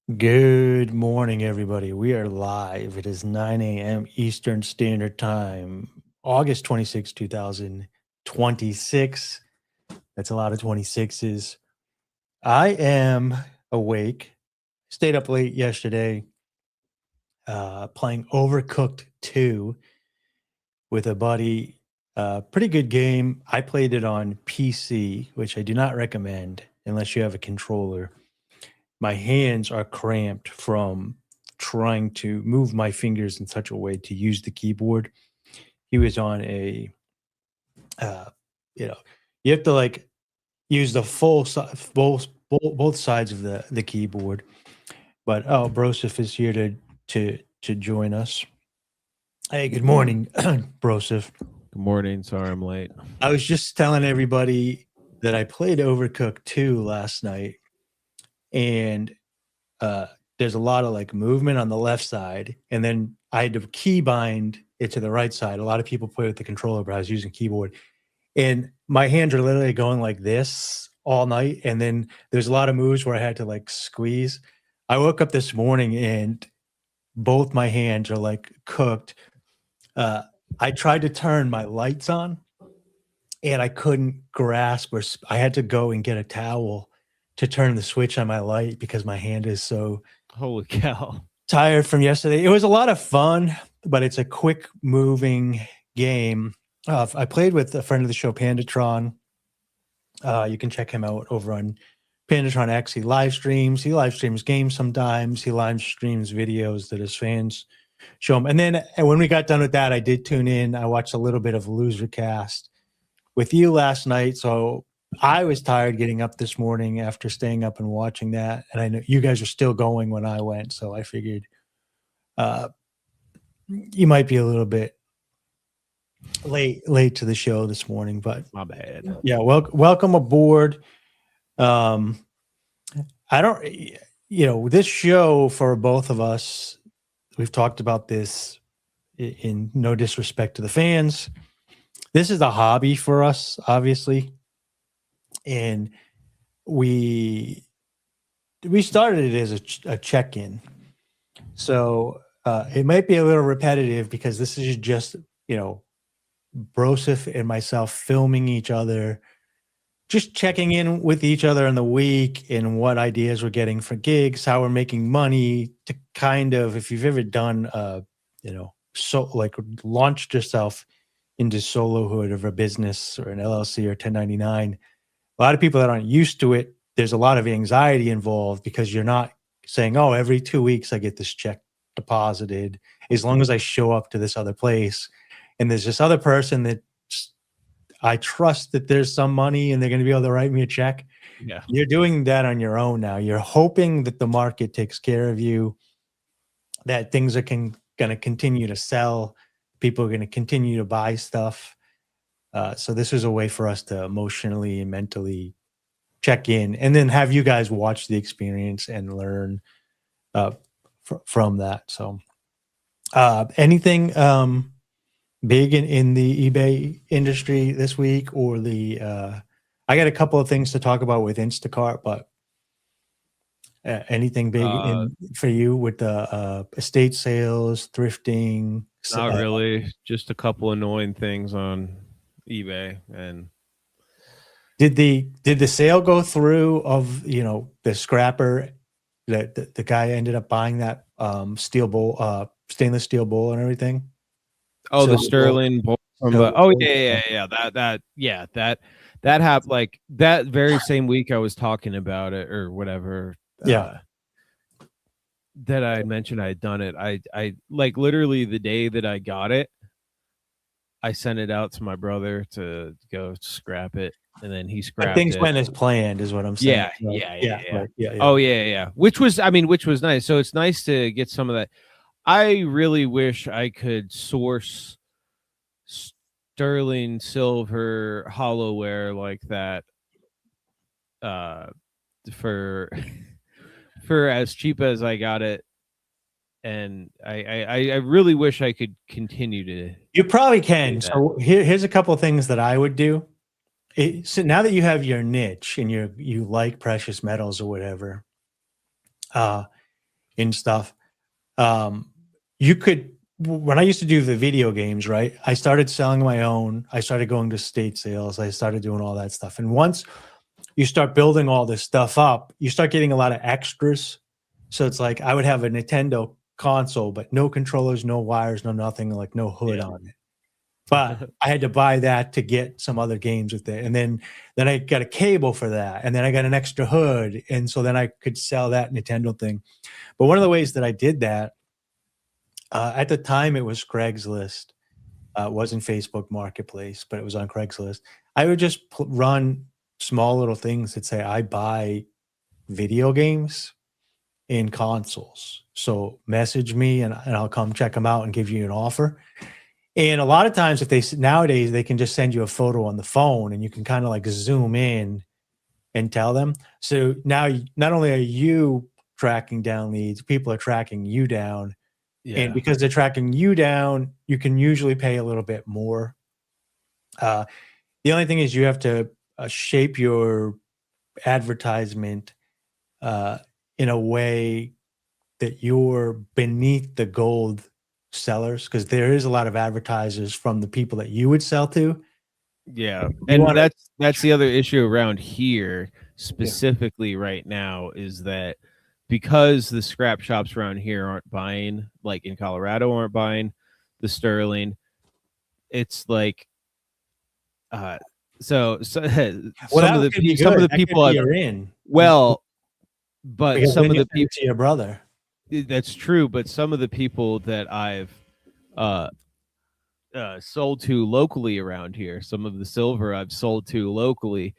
Good morning, everybody. We are live. It is 9 a.m. Eastern Standard Time, August 26, 2026. That's a lot of 26s. I am awake. Stayed up late yesterday playing Overcooked 2 with a buddy. Pretty good game. I played it on PC, which I do not recommend unless you have a controller. My hands are cramped from trying to move my fingers in such a way to use the keyboard. He was on a, uh, you know, you have to like use the both sides of the keyboard. But Broseph is here to join us. Hey, good morning, Broseph. Good morning. Sorry I'm late. I was just telling everybody that I played Overcooked 2 last night, and uh, there's a lot of like movement on the left side, and then I had to key bind it to the right side. A lot of people play with the controller, but I was using keyboard, and my hands are literally going like this all night. And then there's a lot of moves where I had to like squeeze. I woke up this morning and both my hands are like cooked. Uh, I tried to turn my lights on and I couldn't grasp, or I had to go and get a towel to turn the switch on my light because my hand is so Holy cow. tired from yesterday. It was a lot of fun, but it's a quick moving game. I played with a friend of the show, Pandatron. You can check him out over on Pandatron X. He live streams. He live streams games sometimes. He live streams videos that his fans show him. And then when we got done with that, I did tune in. I watched a little bit of Losercast with you last night. So I was tired getting up this morning after staying up and watching that. And I know you guys are still going when I went. So I figured you might be a little bit late to the show this morning, but My bad. yeah, welcome aboard. I don't, this show for both of us, we've talked about this in no disrespect to the fans. This is a hobby for us, obviously. And we started it as a check-in. So it might be a little repetitive because this is just, Broseph and myself filming each other, just checking in with each other in the week and what ideas we're getting for gigs, how we're making money, to kind of, if you've ever done, so like launched yourself into solohood of a business or an LLC or 1099. A lot of people that aren't used to it, there's a lot of anxiety involved because you're not saying, oh, every 2 weeks I get this check deposited as long as I show up to this other place. And there's this other person that I trust that there's some money and they're going to be able to write me a check. Yeah. You're doing that on your own now. You're hoping that the market takes care of you, that things are going to continue to sell. People are going to continue to buy stuff. So this was a way for us to emotionally and mentally check in and then have you guys watch the experience and learn from that. So anything big in the eBay industry this week, or I got a couple of things to talk about with Instacart, but anything big for you with the estate sales, thrifting? Not really. Just a couple annoying things on eBay. And did the sale go through of the scrapper that the guy ended up buying that steel bowl, stainless steel bowl and everything? Oh, the Sterling bowl from the that happened like that very same week I was talking about it or whatever. Yeah. That I mentioned I had done it. I like literally the day that I got it, I sent it out to my brother to go scrap it, and then he scrapped things it. went as planned, is what I'm saying. Yeah. Oh yeah. Which was nice. So it's nice to get some of that. I really wish I could source sterling silver hollowware like that for as cheap as I got it. And I really wish I could continue to. You probably can. So here's a couple of things that I would do. So now that you have your niche and you like precious metals or whatever, and stuff. You could, when I used to do the video games, right? I started selling my own. I started going to state sales. I started doing all that stuff. And once you start building all this stuff up, you start getting a lot of extras. So it's like I would have a Nintendo console, but no controllers, no wires, no nothing, like no hood on it. But I had to buy that to get some other games with it. And then I got a cable for that. And then I got an extra hood. And so then I could sell that Nintendo thing. But one of the ways that I did that, at the time it was Craigslist. It wasn't Facebook Marketplace, but it was on Craigslist. I would just run small little things that say, I buy video games and consoles. So message me and I'll come check them out and give you an offer. And a lot of times nowadays they can just send you a photo on the phone and you can kind of like zoom in and tell them. So now not only are you tracking down leads, people are tracking you down. Yeah. And because they're tracking you down, you can usually pay a little bit more. The only thing is you have to shape your advertisement in a way that you're beneath the gold sellers, because there is a lot of advertisers from the people that you would sell to. Yeah. And that's the other issue around here specifically right now, is that because the scrap shops around here aren't buying, like in Colorado aren't buying the sterling, it's like so some of the people are in. Well, but because some of the people, to your brother. That's true, but some of the people that I've sold to locally around here, some of the silver I've sold to locally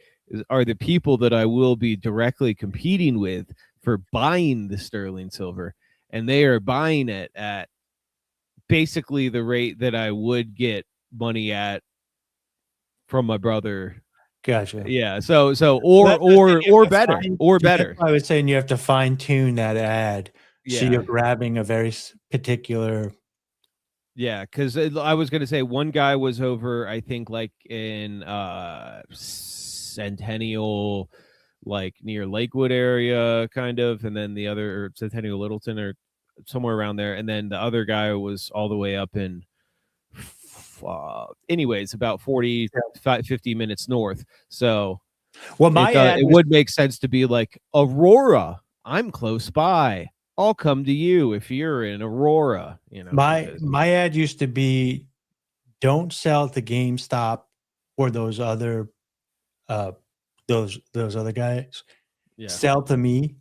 are the people that I will be directly competing with for buying the sterling silver, and they are buying it at basically the rate that I would get money at from my brother. Gotcha. Yeah. So or better. That's why I was saying you have to fine tune that ad. Yeah. So you're grabbing a very particular. Yeah, because I was going to say one guy was over, I think, like in Centennial, like near Lakewood area, kind of, and then the other Centennial Littleton or somewhere around there, and then the other guy was all the way up in anyways, about 50 minutes north. So well, it would make sense to be like, Aurora, I'm close by, I'll come to you if you're in Aurora. My ad used to be, don't sell to GameStop or those other those other guys. Yeah. Sell to me.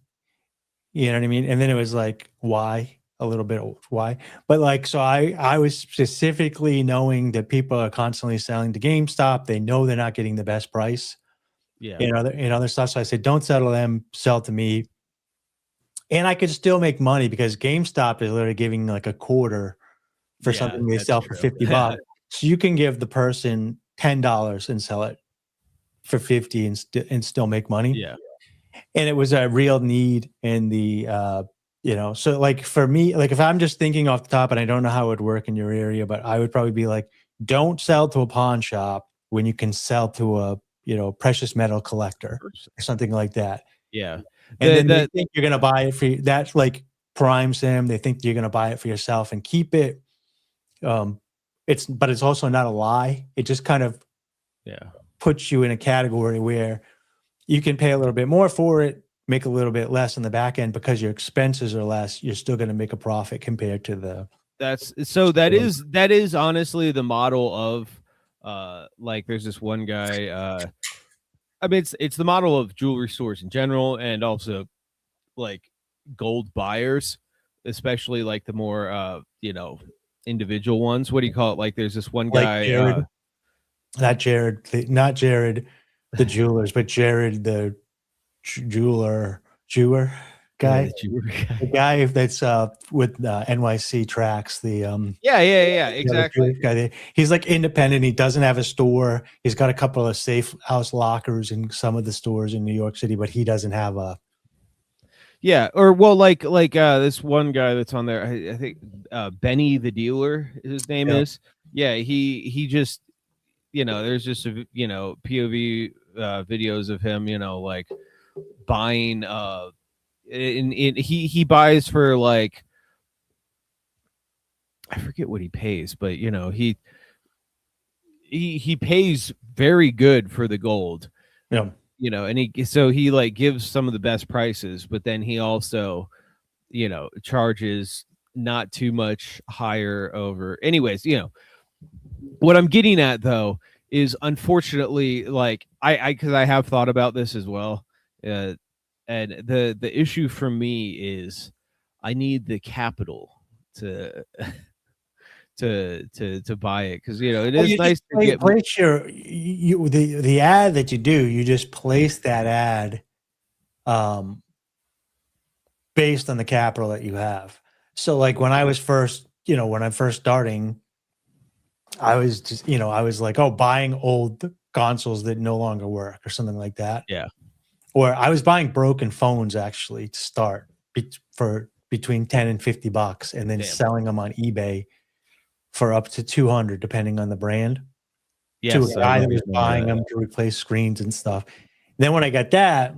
You know what I mean? And then it was like, why? A little bit why? But like, so I was specifically knowing that people are constantly selling to GameStop. They know they're not getting the best price. Yeah. In other stuff. So I said, don't sell to them, sell to me. And I could still make money because GameStop is literally giving like a quarter for something they sell for $50. So you can give the person $10 and sell it for $50 and still make money. Yeah. And it was a real need in the, so like for me, like if I'm just thinking off the top and I don't know how it would work in your area, but I would probably be like, don't sell to a pawn shop when you can sell to a, precious metal collector or something like that. Yeah. And then they think you're going to buy it for you. That like primes them. They think you're going to buy it for yourself and keep it. But it's also not a lie. It just kind of puts you in a category where you can pay a little bit more for it, make a little bit less on the back end because your expenses are less. You're still going to make a profit compared to the. That is honestly the model of, like there's this one guy, I mean, it's the model of jewelry stores in general, and also like gold buyers, especially like the more, individual ones. What do you call it? Like there's this one guy, Jared, not Jared, the jewelers, but Jared, the jeweler guy, the guy that's with NYC Tracks. The exactly. Guy. He's like independent. He doesn't have a store. He's got a couple of safe house lockers in some of the stores in New York City, but he doesn't have a. Yeah, or well, like this one guy that's on there. I think Benny the dealer, his name is. Yeah, he just, there's just POV videos of him, like buying he buys for like, I forget what he pays, but you know, he pays very good for the gold. Yeah. You know, and he like gives some of the best prices, but then he also, you know, charges not too much higher over. Anyways, you know, what I'm getting at though is, unfortunately, like I because I have thought about this as well, and the issue for me is I need the capital to to buy it, because you know it Well, is you just nice to get. place the ad that you do. You just place that ad, based on the capital that you have. So, like when I was first, when I'm first starting, I was just, I was like, oh, buying old consoles that no longer work or something like that. Yeah. Or I was buying broken phones actually to start for between 10 and $50, and then selling them on eBay for up to 200, depending on the brand. To Yes, a I guy that was remember buying that. them to replace screens and stuff. Then when I got that,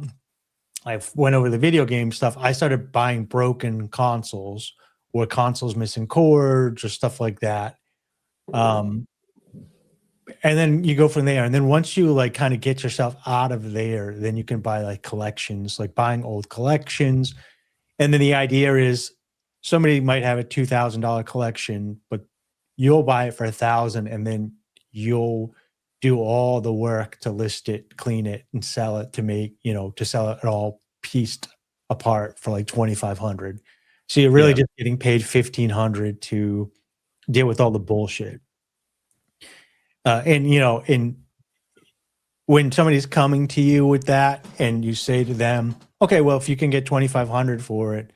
I went over the video game stuff. I started buying broken consoles or consoles missing cords or stuff like that. And then you go from there. And then once you like kind of get yourself out of there, then you can buy like collections, like buying old collections. And then the idea is somebody might have a $2,000 collection, but you'll buy it for $1,000, and then you'll do all the work to list it, clean it, and sell it to sell it all pieced apart for like 2,500. So you're really just getting paid 1,500 to deal with all the bullshit. And when somebody's coming to you with that, and you say to them, okay, well, if you can get 2,500 for it,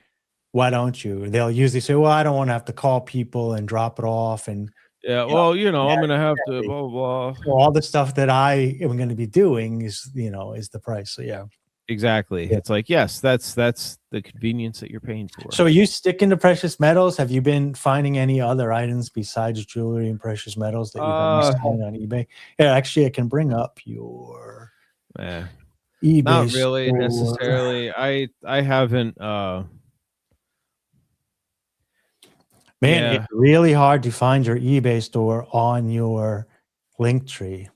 why don't you? They'll usually say, well, I don't want to have to call people and drop it off. And Yeah, well, I'm gonna have to blah blah. So all the stuff that I am going to be doing is the price. So yeah. Exactly. Yeah. It's like, yes, that's the convenience that you're paying for. So are you sticking to precious metals? Have you been finding any other items besides jewelry and precious metals that you've been selling on eBay? Yeah, actually, I can bring up your eBay not really store. necessarily. I haven't Man, it's really hard to find your eBay store on your link tree.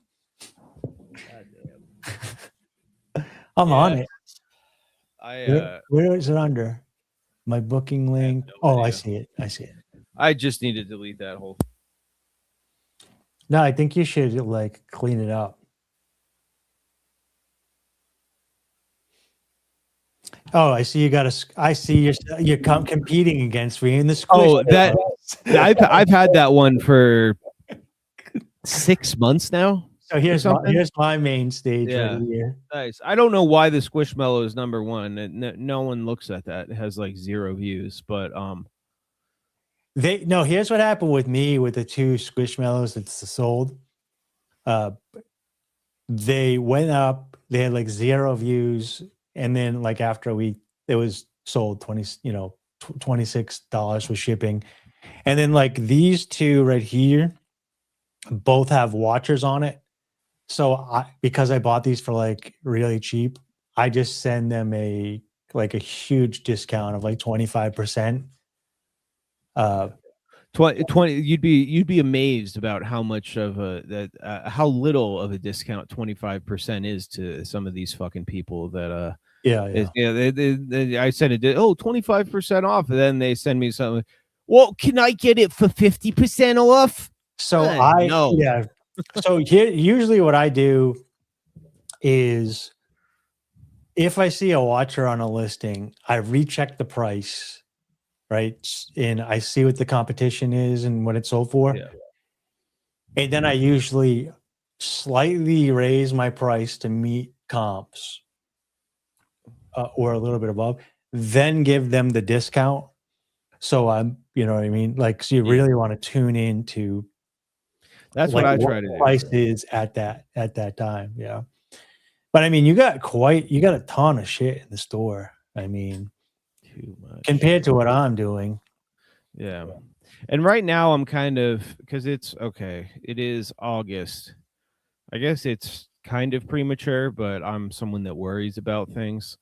I'm on it. Where is it under? My booking link. Oh, I see it. I just need to delete that whole. No, I think you should like clean it up. Oh, I see you got I see you're competing against me in the squish. Oh, that I've had that one for 6 months now. So here's my main stage right here. Nice. I don't know why the Squishmallow is number one. No one looks at that. It has like 0 views, but here's what happened with me with the 2 Squishmallows that's sold. They went up, they had like 0 views, and then like after a week it was sold $26 with shipping. And then like these 2 right here both have watchers on it. So because I bought these for like really cheap, I just send them a huge discount of like 25%. 20 you'd be amazed about how much of how little of a discount 25% is to some of these fucking people that I sent it 25% off, and then they send me something. Well, can I get it for 50% off? So no. So here, usually what I do is if I see a watcher on a listing, I recheck the price, right? And I see what the competition is and what it's sold for. Yeah. And then I usually slightly raise my price to meet comps or a little bit above, then give them the discount. So you know what I mean? Like, so you really want to tune into that's what I try to do. Price is at that time. Yeah. But I mean, you got a ton of shit in the store. I mean, too much compared to what I'm doing. Yeah. And right now I'm kind of, because it is August. I guess it's kind of premature, but I'm someone that worries about things.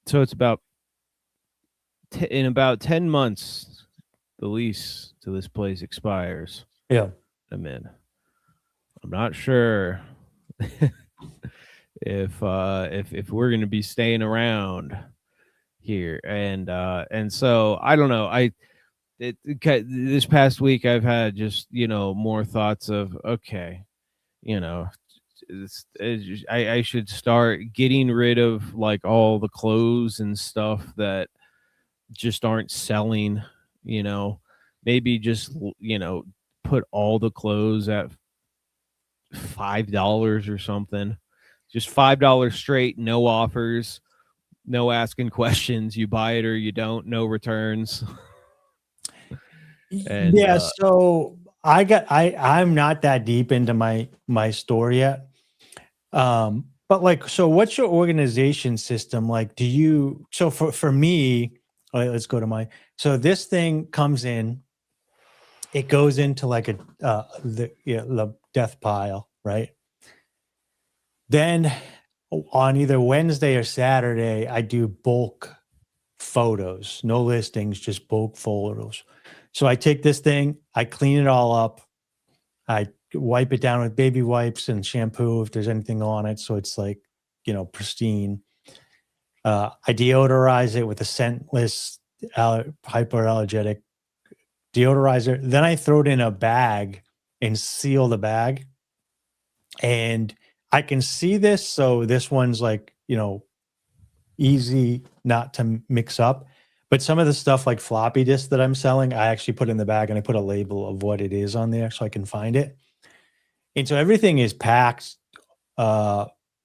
So it's about in about 10 months, the lease to this place expires. Yeah. I'm in. I'm not sure if we're going to be staying around here, and so I don't know. This past week I've had just more thoughts of, okay, I should start getting rid of like all the clothes and stuff that just aren't selling. Maybe just put all the clothes at $5 or something. Just $5 straight, no offers, no asking questions. You buy it or you don't, no returns. And Yeah, so I'm not that deep into my store yet. But like, so what's your organization system? Like, so for me, all right, let's go to so this thing comes in, it goes into like the death pile, right? Then on either Wednesday or Saturday, I do bulk photos, no listings, just bulk photos. So I take this thing, I clean it all up, I wipe it down with baby wipes and shampoo if there's anything on it, so it's like, pristine. I deodorize it with a scentless hypoallergenic deodorizer. Then I throw it in a bag and seal the bag. And I can see this, so this one's like, easy not to mix up. But some of the stuff like floppy disk that I'm selling, I actually put in the bag and I put a label of what it is on there so I can find it. And so everything is packed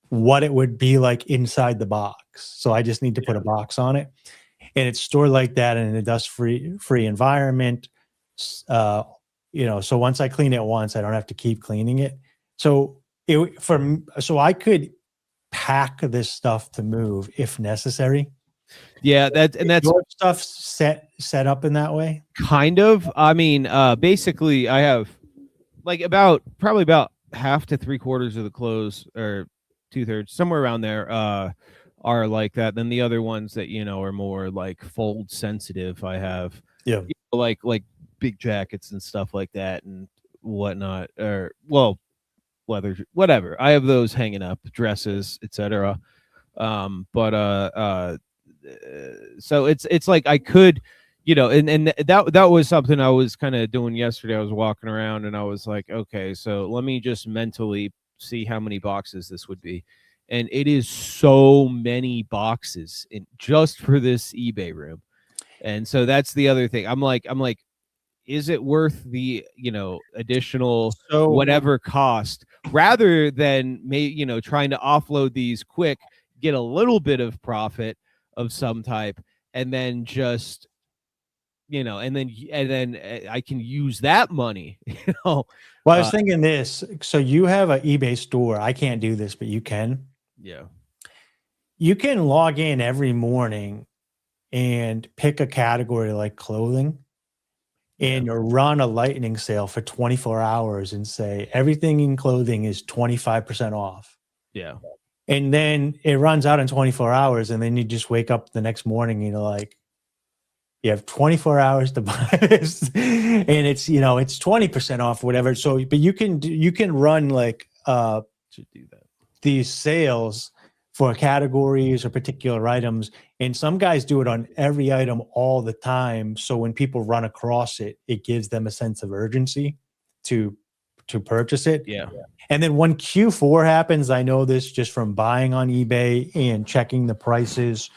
what it would be like inside the box. So I just need to put a box on it. And it's stored like that in a dust-free environment. So once I clean it once, I don't have to keep cleaning it. So so I could pack this stuff to move if necessary. Yeah, that's your stuff set up in that way. Kind of. I mean, basically, I have like probably about half to 3/4 of the clothes, or 2/3, somewhere around there, are like that. Then the other ones that are more like fold sensitive, I have like big jackets and stuff like that and whatnot, or leather, whatever. I have those hanging up, dresses, etc. So it's like I could, and that was something I was kind of doing yesterday. I was walking around and I was like, okay, so let me just mentally see how many boxes this would be. And it is so many boxes just for this eBay room. And so that's the other thing. I'm like, is it worth the additional whatever cost, rather than trying to offload these quick, get a little bit of profit of some type, and then just and then I can use that money. Well, I was thinking this. So you have an eBay store. I can't do this, but you can. Yeah. You can log in every morning and pick a category like clothing and run a lightning sale for 24 hours and say everything in clothing is 25% off. Yeah. And then it runs out in 24 hours. And then you just wake up the next morning and you're like, you have 24 hours to buy this. And it's, it's 20% off, whatever. So, but you can run like, to do that, these sales for categories or particular items. And some guys do it on every item all the time. So when people run across it, it gives them a sense of urgency to purchase it. Yeah. And then when Q4 happens, I know this just from buying on eBay and checking the prices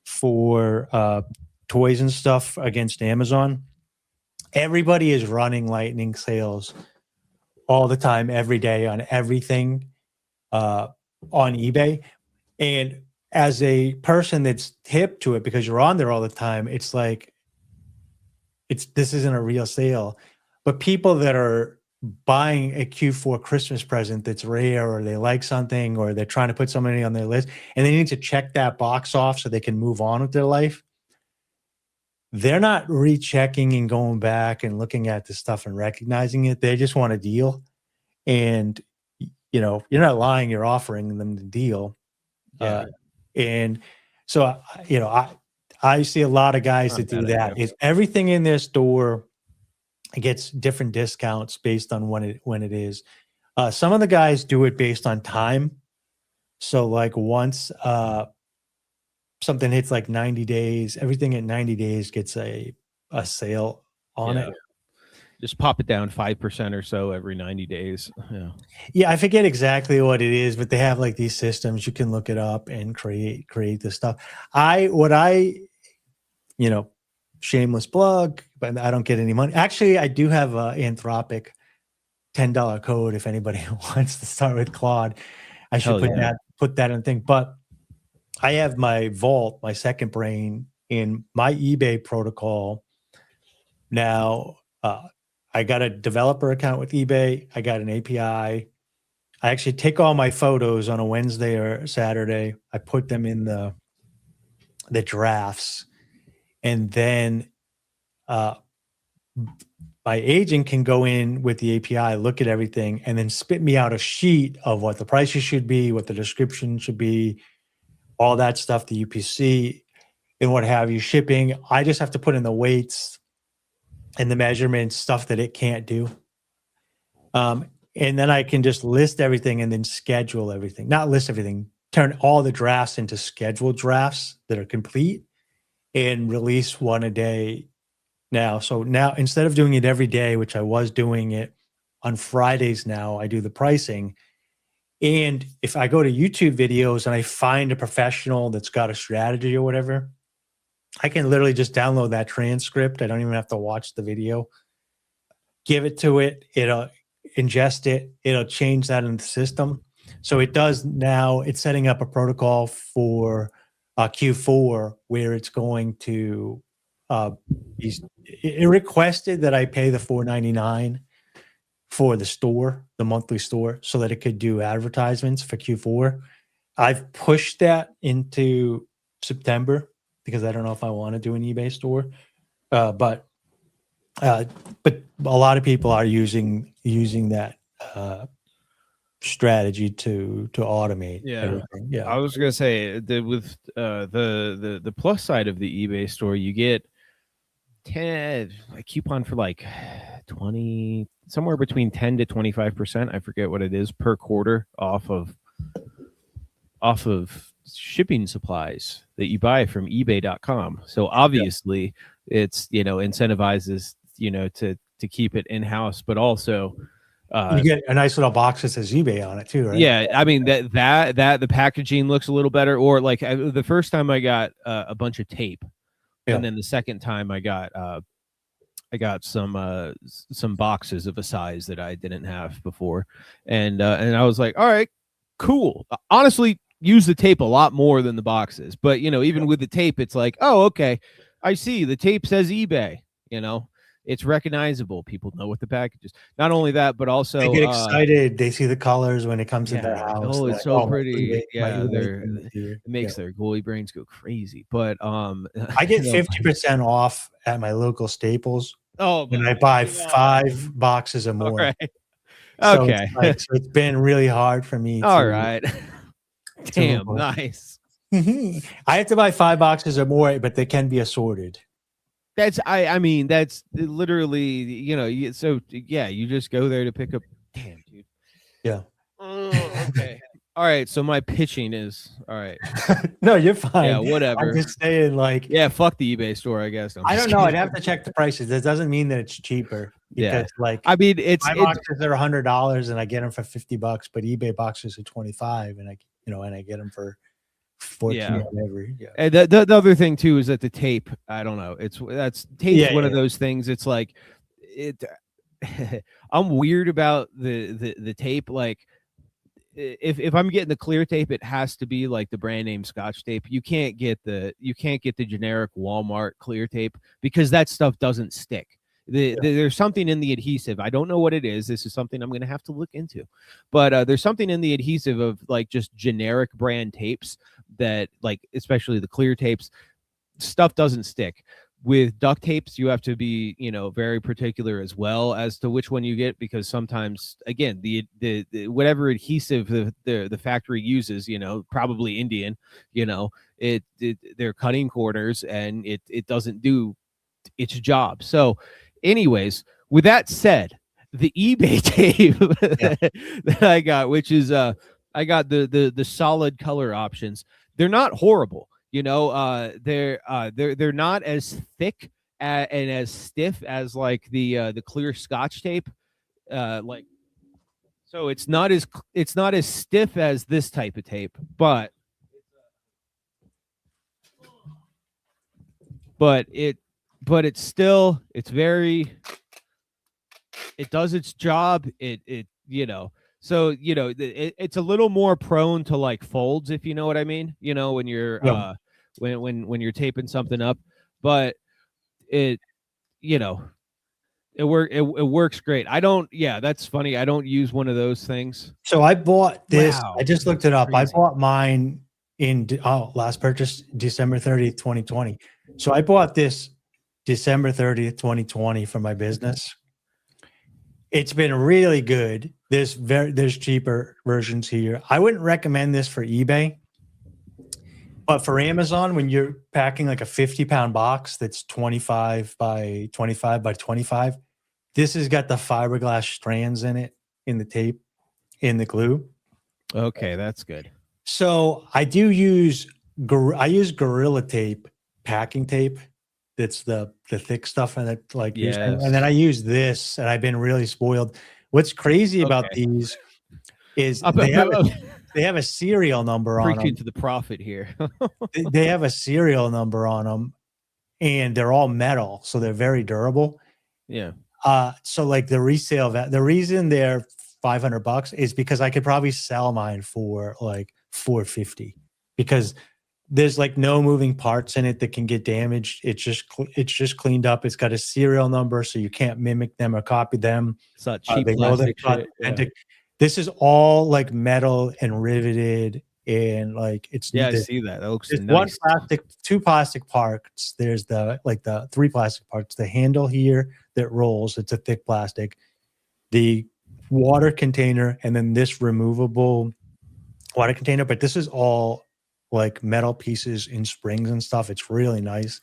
for toys and stuff against Amazon. Everybody is running lightning sales all the time, every day on everything on eBay. And as a person that's hip to it because you're on there all the time, it's like, this isn't a real sale. But people that are buying a Q4 Christmas present that's rare, or they like something, or they're trying to put somebody on their list and they need to check that box off so they can move on with their life, they're not rechecking and going back and looking at the stuff and recognizing it. They just want a deal. And, you're not lying, you're offering them the deal. Yeah. And So, I see a lot of guys Not that a do bad that. idea. Is everything in their store gets different discounts based on when it is. Some of the guys do it based on time. So like once something hits like 90 days, everything at 90 days gets a sale on Yeah. it. Just pop it down 5% or so every 90 days. Yeah. Yeah, I forget exactly what it is, but they have like these systems. You can look it up and create this stuff. Shameless plug, but I don't get any money. Actually, I do have a Anthropic $10 code if anybody wants to start with Claude. I should put that in thing. But I have my Vault, my second brain, in my eBay protocol. Now, I got a developer account with eBay. I got an API. I actually take all my photos on a Wednesday or Saturday. I put them in the drafts, and then my agent can go in with the API, look at everything, and then spit me out a sheet of what the prices should be, what the description should be, all that stuff, the UPC and what have you, shipping. I just have to put in the weights and the measurements, stuff that it can't do. And then I can just list everything and then schedule everything. Not list everything, turn all the drafts into scheduled drafts that are complete and release one a day now. So now instead of doing it every day, which I was doing it on Fridays now, I do the pricing. And if I go to YouTube videos and I find a professional that's got a strategy or whatever, I can literally just download that transcript. I don't even have to watch the video. Give it to it. It'll ingest it. It'll change that in the system. So it does now. It's setting up a protocol for Q4 where it's going to it requested that I pay the $4.99 for the store, the monthly store, so that it could do advertisements for Q4. I've pushed that into September because I don't know if I want to do an eBay store, but a lot of people are using that strategy to automate everything. Yeah, I was gonna say that with the plus side of the eBay store, you get a coupon for like 20, somewhere between 10 to 25%. I forget what it is per quarter off of shipping supplies that you buy from ebay.com. So obviously it's, incentivizes, to keep it in house, but also you get a nice little box that says eBay on it too, right? Yeah, I mean that the packaging looks a little better. Or like the first time I got a bunch of tape, and then the second time I got some boxes of a size that I didn't have before, and I was like, all right, cool. Honestly, use the tape a lot more than the boxes, but even with the tape, it's like, oh, okay, I see the tape says eBay. It's recognizable. People know what the package is. Not only that, but also they get excited. They see the colors when it comes to their house. Oh, it's like, so pretty. it makes their goalie brains go crazy. But I get 50% off at my local Staples. Oh, when I buy 5 boxes or more. All right. So Okay. it's been really hard for me. All right. Damn, nice. I have to buy 5 boxes or more, but they can be assorted. That's literally, so yeah, you just go there to pick up. Damn, dude. Yeah. Okay. All right. So my pitching is all right. No, you're fine. Yeah, whatever. I'm just saying, fuck the eBay store, I guess. I don't know. I'd have to check the prices. That doesn't mean that it's cheaper. Because, I mean, it's boxes are $100 and I get them for $50, but eBay boxes are $25, and I get them for 14 whatever. Yeah. And the other thing too is that the tape, I don't know. That's tape's one of those things. It's like I'm weird about the tape. Like if I'm getting the clear tape, it has to be like the brand name Scotch tape. You can't get the generic Walmart clear tape because that stuff doesn't stick. There's something in the adhesive. I don't know what it is. This is something I'm going to have to look into. But there's something in the adhesive of like just generic brand tapes that, like, especially the clear tapes, stuff doesn't stick. With duct tapes, you have to be, very particular as well as to which one you get, because sometimes, again, the whatever adhesive the factory uses, probably Indian, they're cutting corners, and it doesn't do its job. So, anyways, with that said, the eBay tape that I got, which is I got the solid color options. They're not horrible, they're not as thick and as stiff as like the clear Scotch tape, like, so it's not as stiff as this type of tape, but it's still, it's it does its job. So it's a little more prone to like folds, if you know what I mean, when you're when you're taping something up, but it works great. That's funny. I don't use one of those things. So I bought this. Wow, I just looked it up. crazy. I bought mine last purchase December 30th, 2020. So I bought this December 30th, 2020 for my business. It's been really good. There's cheaper versions here. I wouldn't recommend this for eBay, but for Amazon, when you're packing like a 50-pound box that's 25 by 25 by 25, this has got the fiberglass strands in it, in the tape, in the glue. Okay, that's good. So I use Gorilla Tape, packing tape. That's the thick stuff, and it like Yes. and then I use this, and I've been really spoiled. What's crazy about these is they have a serial number on them. Preaching to the prophet here. They have a serial number on them, and they're all metal, so they're very durable. Yeah. So like the resale the reason they're $500 is because I could probably sell mine for like $450, because there's like no moving parts in it that can get damaged. It's just cleaned up. It's got a serial number, so you can't mimic them or copy them. It's not cheap plastic shit. Yeah. This is all like metal and riveted, and like it's I see that. That looks nice. Two plastic parts. There's the three plastic parts. The handle here that rolls. It's a thick plastic. The water container, and then this removable water container. But this is all like metal pieces in springs and stuff. It's really nice.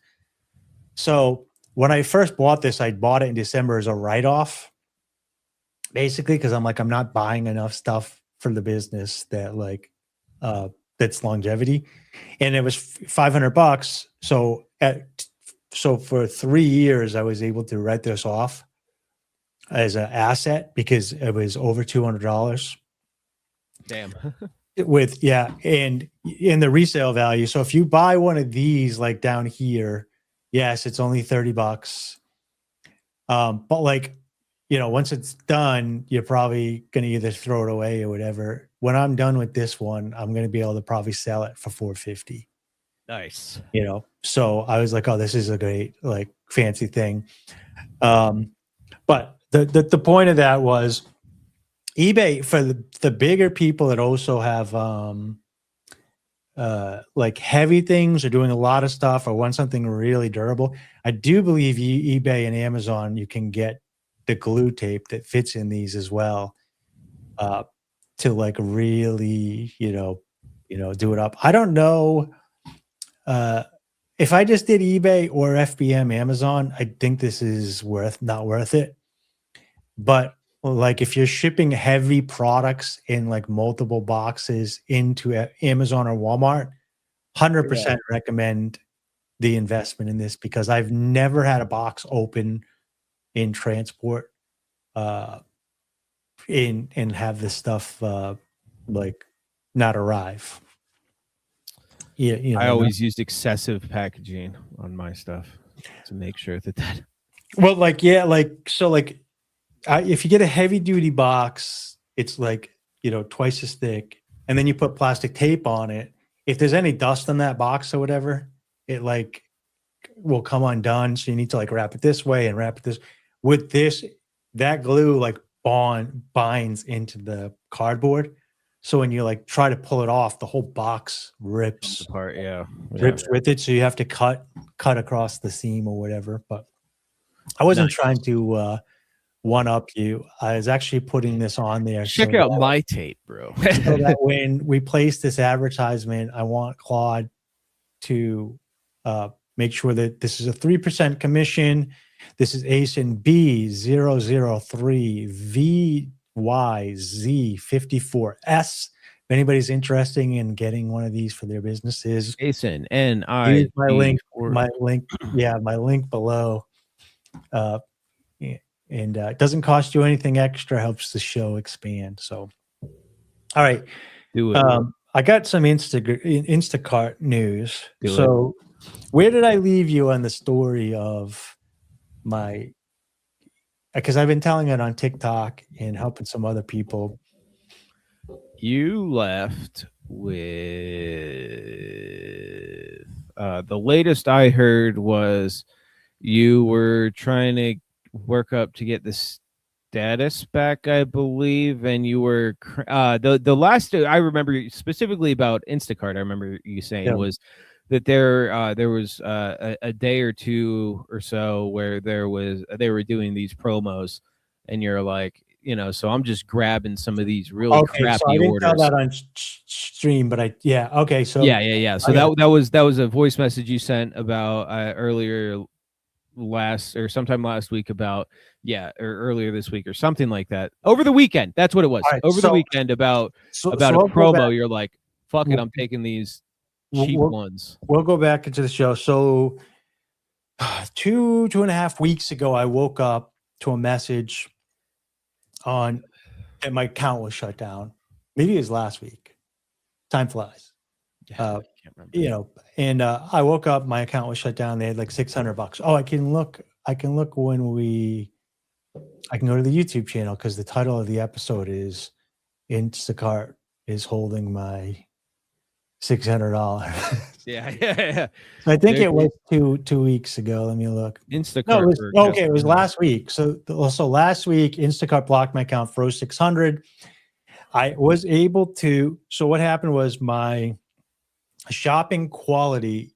So when I first bought this, I bought it in December as a write-off, basically, because I'm like, I'm not buying enough stuff for the business that like that's longevity, and it was $500. So for 3 years, I was able to write this off as an asset because it was over $200. Damn. And in the resale value. So if you buy one of these, like down here, yes, it's only $30. But like, once it's done, you're probably going to either throw it away or whatever. When I'm done with this one, I'm going to be able to probably sell it for $450. Nice. So I was like, oh, this is a great, like, fancy thing. But the point of that was, eBay, for the bigger people that also have like heavy things or doing a lot of stuff or want something really durable, I do believe eBay and Amazon, you can get the glue tape that fits in these as well, to like really do it up. I don't know if I just did eBay or FBM Amazon, I think this is not worth it. But like if you're shipping heavy products in like multiple boxes into Amazon or Walmart, 100% recommend the investment in this, because I've never had a box open in transport and have this stuff like not arrive. I always used excessive packaging on my stuff to make sure that well, like, if you get a heavy duty box, it's like, twice as thick, and then you put plastic tape on it. If there's any dust on that box or whatever, it like will come undone. So you need to like wrap it this way and wrap it this. With this, that glue like binds into the cardboard. So when you like try to pull it off, the whole box rips apart. Rips with it. So you have to cut across the seam or whatever. But I wasn't trying to one up you. I was actually putting this on there. Check out my tape, bro. So that when we place this advertisement, I want Claude to make sure that this is a 3% commission. This is ASIN B003 VYZ54S. If anybody's interested in getting one of these for their businesses, Jason, use my link. Yeah. My link below. And it doesn't cost you anything extra. Helps the show expand. So, all right. Do it. I got some Instacart news. Do Where did I leave you on the story of my? Because I've been telling it on TikTok and helping some other people. You left with the latest I heard was you were trying to work up to get the status back, I believe, and you were the last I remember specifically about Instacart. I remember you saying was that there was a day or two or so where they were doing these promos, and you're like, so I'm just grabbing some of these really crappy so I didn't orders. tell that on stream, but okay. So yeah. So that was a voice message you sent about earlier sometime last week about or earlier this week or something like that over the weekend. That's what it was. Right, the weekend about a promo. You're like, fuck it, I'm taking these cheap ones. We'll go back into the show. So 2.5 weeks ago, I woke up to a message that my account was shut down. Maybe it was last week. Time flies. I can't remember. And I woke up, my account was shut down. They had like $600. Oh, I can look when I can go to the YouTube channel because the title of the episode is Instacart is holding my $600. Yeah. So I think it was two weeks ago. Let me look. Instacart. No, it was last week. So last week, Instacart blocked my account, froze 600. I was able to. So what happened was my shopping quality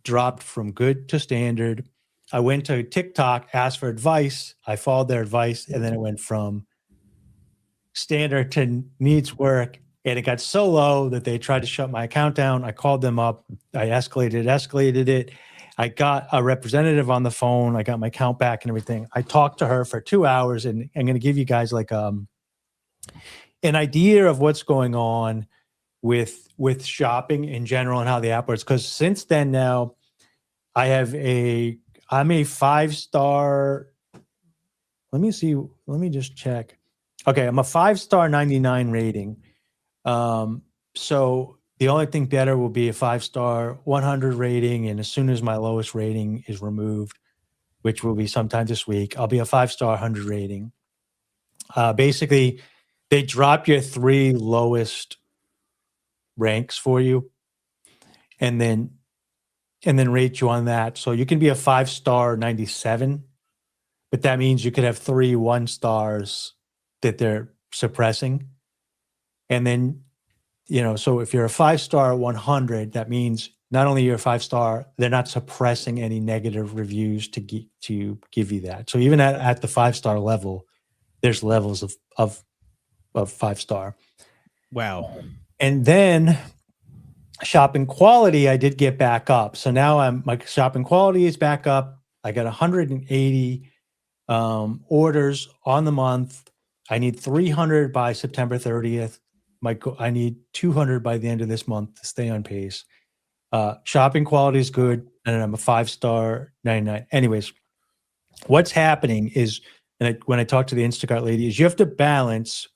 dropped from good to standard. I went to TikTok, asked for advice. I followed their advice, and then it went from standard to needs work. And it got so low that they tried to shut my account down. I called them up. I escalated it. I got a representative on the phone. I got my account back and everything. I talked to her for 2 hours, and I'm going to give you guys like an idea of what's going on with shopping in general and how the app works. Because since then now, I'm a 5-star. Let me see. Let me just check. Okay, I'm a 5-star 99 rating. So the only thing better will be a 5-star 100 rating. And as soon as my lowest rating is removed, which will be sometime this week, I'll be a 5-star 100 rating. Basically, they drop your 3 lowest ranks for you and then rate you on that. So you can be a 5-star 97, but that means you could have 3 1-stars that they're suppressing. And then, so if you're a 5-star 100, that means not only you're a 5-star, they're not suppressing any negative reviews to give you that. So even at the 5-star level, there's levels of 5-star. Wow. And then shopping quality, I did get back up. So now my shopping quality is back up. I got 180 orders on the month. I need 300 by September 30th. I need 200 by the end of this month to stay on pace. Shopping quality is good, and I'm a 5-star 99. Anyways, what's happening is, when I talk to the Instacart lady, is you have to balance.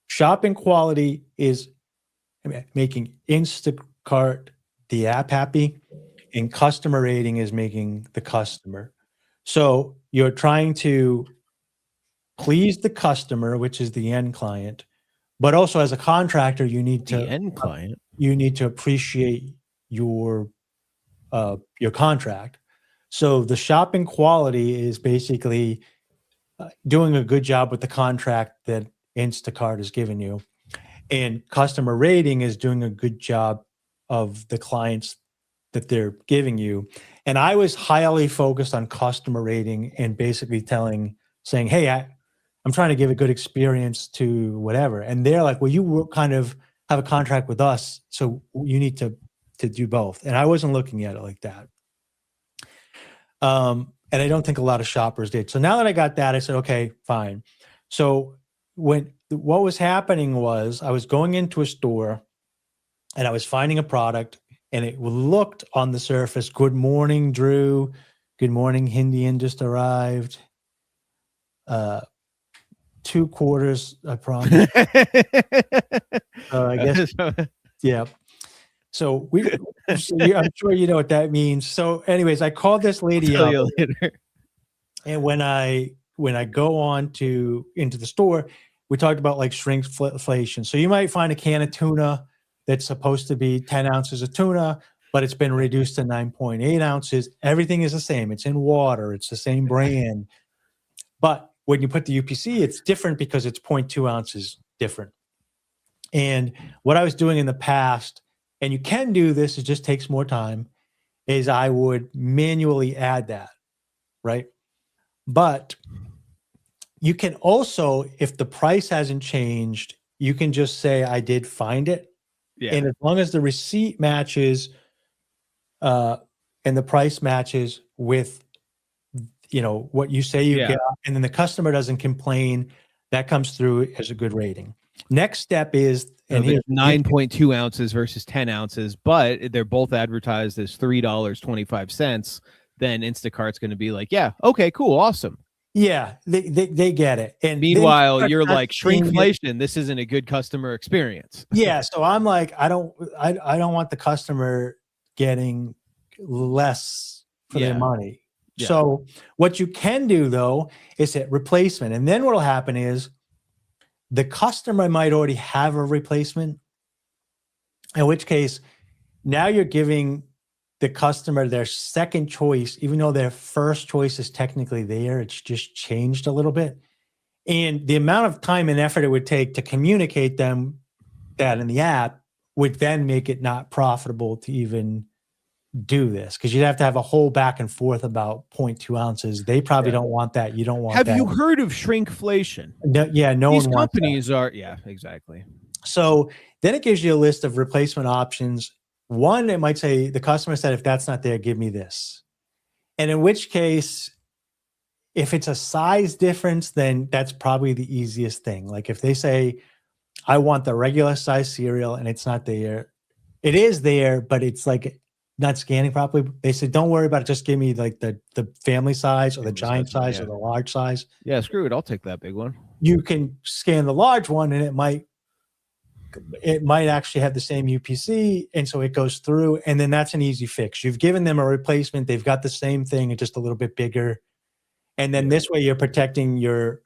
Shopping quality is making Instacart, the app, happy, and customer rating is making the customer. So you're trying to please the customer, which is the end client, but also as a contractor, you need to appreciate your contract. So the shopping quality is basically doing a good job with the contract that Instacart has given you, and customer rating is doing a good job of the clients that they're giving you. And I was highly focused on customer rating and basically saying, hey, I'm trying to give a good experience to whatever. And they're like, well, you kind of have a contract with us, so you need to to do both. And I wasn't looking at it like that. And I don't think a lot of shoppers did. So now that I got that, I said, okay, fine. So what was happening was I was going into a store and I was finding a product and it looked on the surface, good morning, Drew. Good morning, Hindian just arrived. 2 quarters, I promise. I guess, yeah. So I'm sure you know what that means. So anyways, I called this lady up. And when I go on into the store, we talked about like shrinkflation. So you might find a can of tuna that's supposed to be 10 ounces of tuna, but it's been reduced to 9.8 ounces. Everything is the same. It's in water. It's the same brand. But when you put the UPC, it's different because it's 0.2 ounces different. And what I was doing in the past, and you can do this, it just takes more time, is I would manually add that, right? But you can also, if the price hasn't changed, you can just say, I did find it. Yeah. And as long as the receipt matches and the price matches with, what you say you get, and then the customer doesn't complain, that comes through as a good rating. Next step is, and here's 9.2 ounces versus 10 ounces, but they're both advertised as $3.25. Then Instacart's going to be like, yeah, okay, cool, awesome. Yeah, they get it. And meanwhile, you're like, shrinkflation, this isn't a good customer experience. Yeah, so I'm like, I don't want the customer getting less for their money. Yeah. So what you can do though is hit replacement, and then what'll happen is the customer might already have a replacement, in which case now you're giving the customer their second choice, even though their first choice is technically there. It's just changed a little bit. And the amount of time and effort it would take to communicate them that in the app would then make it not profitable to even do this, because you'd have to have a whole back and forth about 0.2 ounces. They probably don't want that. You don't want that. Have you heard of shrinkflation? No, yeah, no These one wants that. companies are, yeah, exactly. So then it gives you a list of replacement options. One, it might say, the customer said, if that's not there, give me this. And in which case, if it's a size difference, then that's probably the easiest thing. Like if they say, I want the regular size cereal and it's not there, it is there, but it's like not scanning properly. They said, don't worry about it. Just give me like the family size or the giant size or the large size. Yeah, screw it. I'll take that big one. You can scan the large one and it might actually have the same UPC, and so it goes through, and then that's an easy fix. You've given them a replacement. They've got the same thing, it's just a little bit bigger. And then this way you're protecting your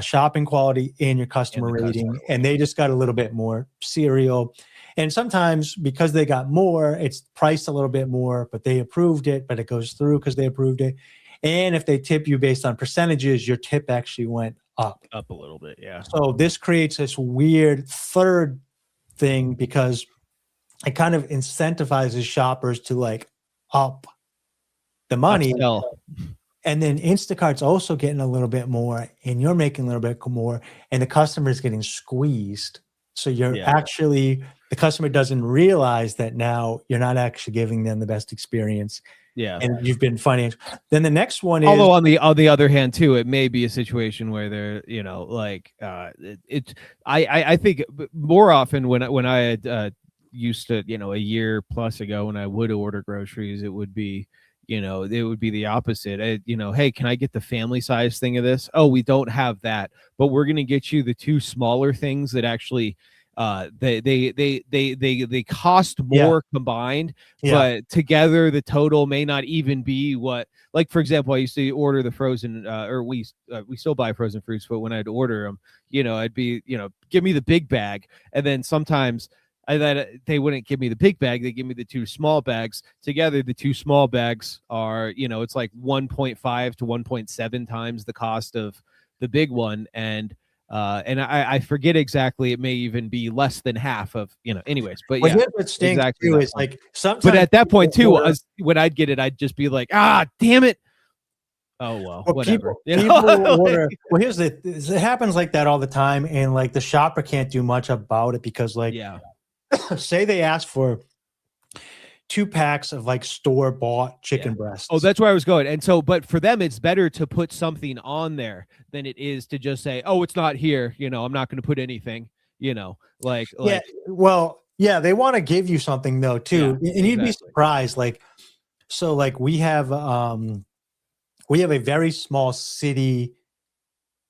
shopping quality and your customer rating, and they just got a little bit more cereal. And sometimes because they got more, it's priced a little bit more, but they approved it, but it goes through because they approved it. And if they tip you based on percentages, your tip actually went up a little bit. Yeah. So this creates this weird third thing because it kind of incentivizes shoppers to like up the money. And then Instacart's also getting a little bit more and you're making a little bit more and the customer is getting squeezed. So you're actually, the customer doesn't realize that now you're not actually giving them the best experience. Yeah. And you've been financial. Then the next one is, although on the other hand too, it may be a situation where they're, like I think more often when I had used to, a year plus ago when I would order groceries, it would be, it would be the opposite. Hey, can I get the family size thing of this? Oh, we don't have that, but we're going to get you the 2 smaller things that actually they cost more combined, but together the total may not even be what, like, for example, I used to order the frozen or we still buy frozen fruits, but when I'd order them, I'd be, give me the big bag. And then sometimes they wouldn't give me the big bag. They give me the 2 small bags. Together, the 2 small bags are, it's like 1.5 to 1.7 times the cost of the big one. And I forget exactly. It may even be less than half of, anyways. But yeah, what stinks exactly too is like sometimes. But at that point too, when I'd get it, I'd just be like, damn it. Oh well, whatever. People order. Well, here's it happens like that all the time, and like the shopper can't do much about it because, like, say they ask for 2 packs of like store-bought chicken breasts. Oh, that's where I was going. And so, but for them, it's better to put something on there than it is to just say, oh, it's not here. You know, I'm not going to put anything, you know, yeah. Well, yeah, they want to give you something though, too. Yeah, and you'd be surprised. Like, so like we have a very small city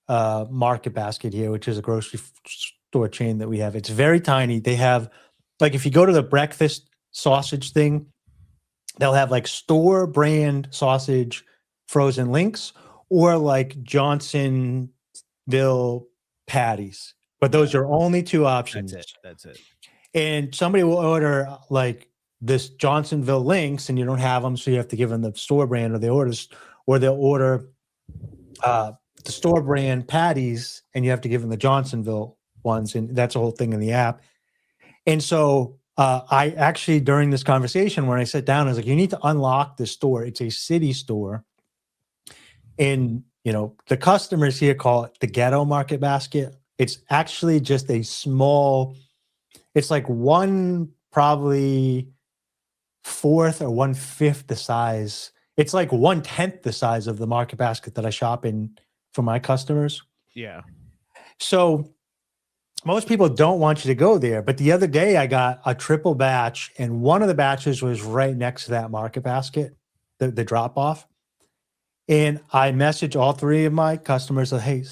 market basket here, which is a grocery store chain that we have. It's very tiny. They have, like, if you go to the breakfast sausage thing, they'll have like store brand sausage frozen links or like Johnsonville patties. But those are only 2 options. That's it. And somebody will order like this Johnsonville links and you don't have them, so you have to give them the store brand, or they'll order the store brand patties and you have to give them the Johnsonville ones. And that's the whole thing in the app. And so I actually, during this conversation, when I sat down, I was like, you need to unlock this store. It's a city store. And, you know, the customers here call it the ghetto market basket. It's actually just a small, it's like probably 1/4 or 1/5 the size. It's like 1/10 the size of the market basket that I shop in for my customers. Yeah. So most people don't want you to go there. But the other day I got a triple batch and one of the batches was right next to that market basket, the drop off. And I messaged all 3 of my customers, hey,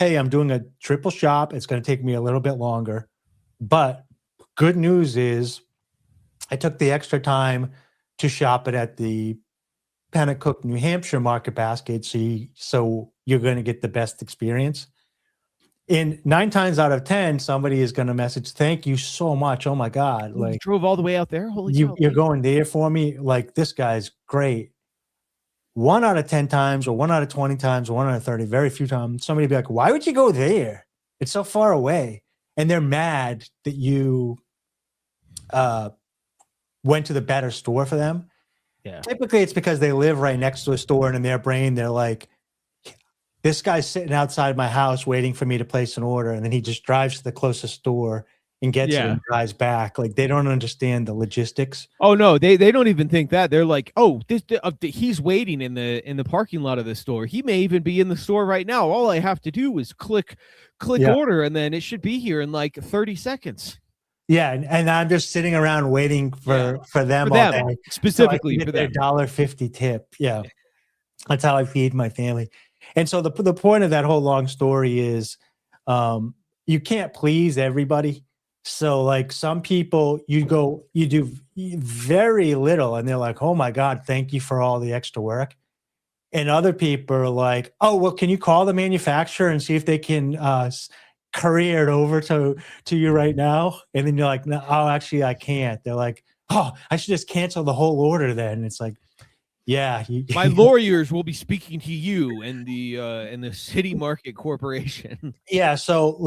I'm doing a triple shop. It's going to take me a little bit longer. But good news is I took the extra time to shop it at the Pennacook, New Hampshire market basket. So you're going to get the best experience. And 9 times out of 10, somebody is going to message, thank you so much. Oh my God. Like, you drove all the way out there. Holy cow. You're going there for me. Like, this guy's great. 1 out of 10 times, or 1 out of 20 times, or 1 out of 30, very few times, somebody be like, why would you go there? It's so far away. And they're mad that you went to the better store for them. Yeah. Typically it's because they live right next to a store, and in their brain, they're like, this guy's sitting outside my house waiting for me to place an order. And then he just drives to the closest store and gets it and drives back. Like, they don't understand the logistics. Oh no, they don't even think that. They're like, oh, he's waiting in the parking lot of the store. He may even be in the store right now. All I have to do is click order, and then it should be here in like 30 seconds. Yeah, and I'm just sitting around waiting for them all day, specifically so for them. $1.50 tip. Yeah, that's how I feed my family. And so the point of that whole long story is, you can't please everybody. So like some people, you do very little, and they're like, oh my God, thank you for all the extra work. And other people are like, oh, well, can you call the manufacturer and see if they can courier it over to you right now? And then you're like, no, oh, actually I can't. They're like, oh, I should just cancel the whole order then. And it's like, yeah, my lawyers will be speaking to you and the City Market Corporation. Yeah, so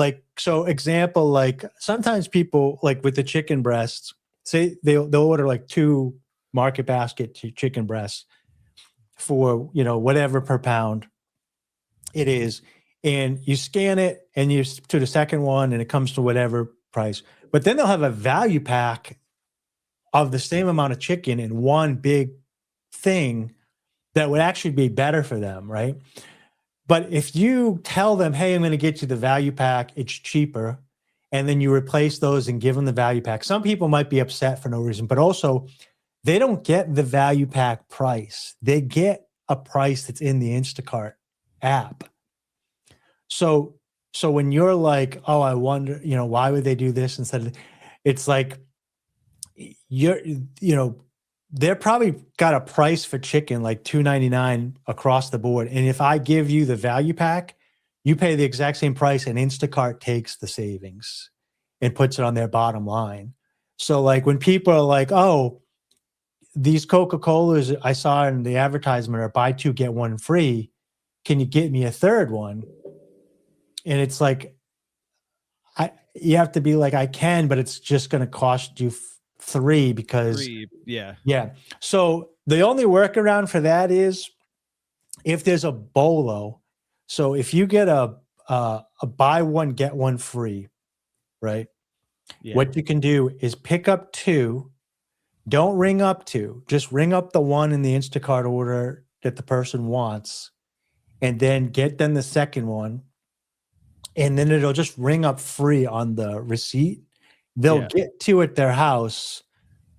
example, like sometimes people, like with the chicken breasts, say they'll order like 2 market basket chicken breasts for, you know, whatever per pound it is, and you scan it and you to the second one and it comes to whatever price. But then they'll have a value pack of the same amount of chicken in one big thing that would actually be better for them, right? But if you tell them, hey, I'm going to get you the value pack, it's cheaper, and then you replace those and give them the value pack, some people might be upset for no reason, but also they don't get the value pack price. They get a price that's in the Instacart app. So when you're like, oh, I wonder, you know, why would they do this instead of, it's like, they're probably got a price for chicken like $2.99 across the board. And if I give you the value pack, you pay the exact same price, and Instacart takes the savings and puts it on their bottom line. So like when people are like, oh, these Coca-Colas I saw in the advertisement are buy 2, get 1 free. Can you get me a third one? And it's like, you have to be like, I can, but it's just going to cost you 3 because yeah. So the only workaround for that is if there's a BOLO. So if you get a buy 1 get 1 free, right? Yeah. What you can do is pick up 2, Don't ring up two. Just ring up the one in the Instacart order that the person wants, and then get them the second one. And then it'll just ring up free on the receipt. They'll get to it their house,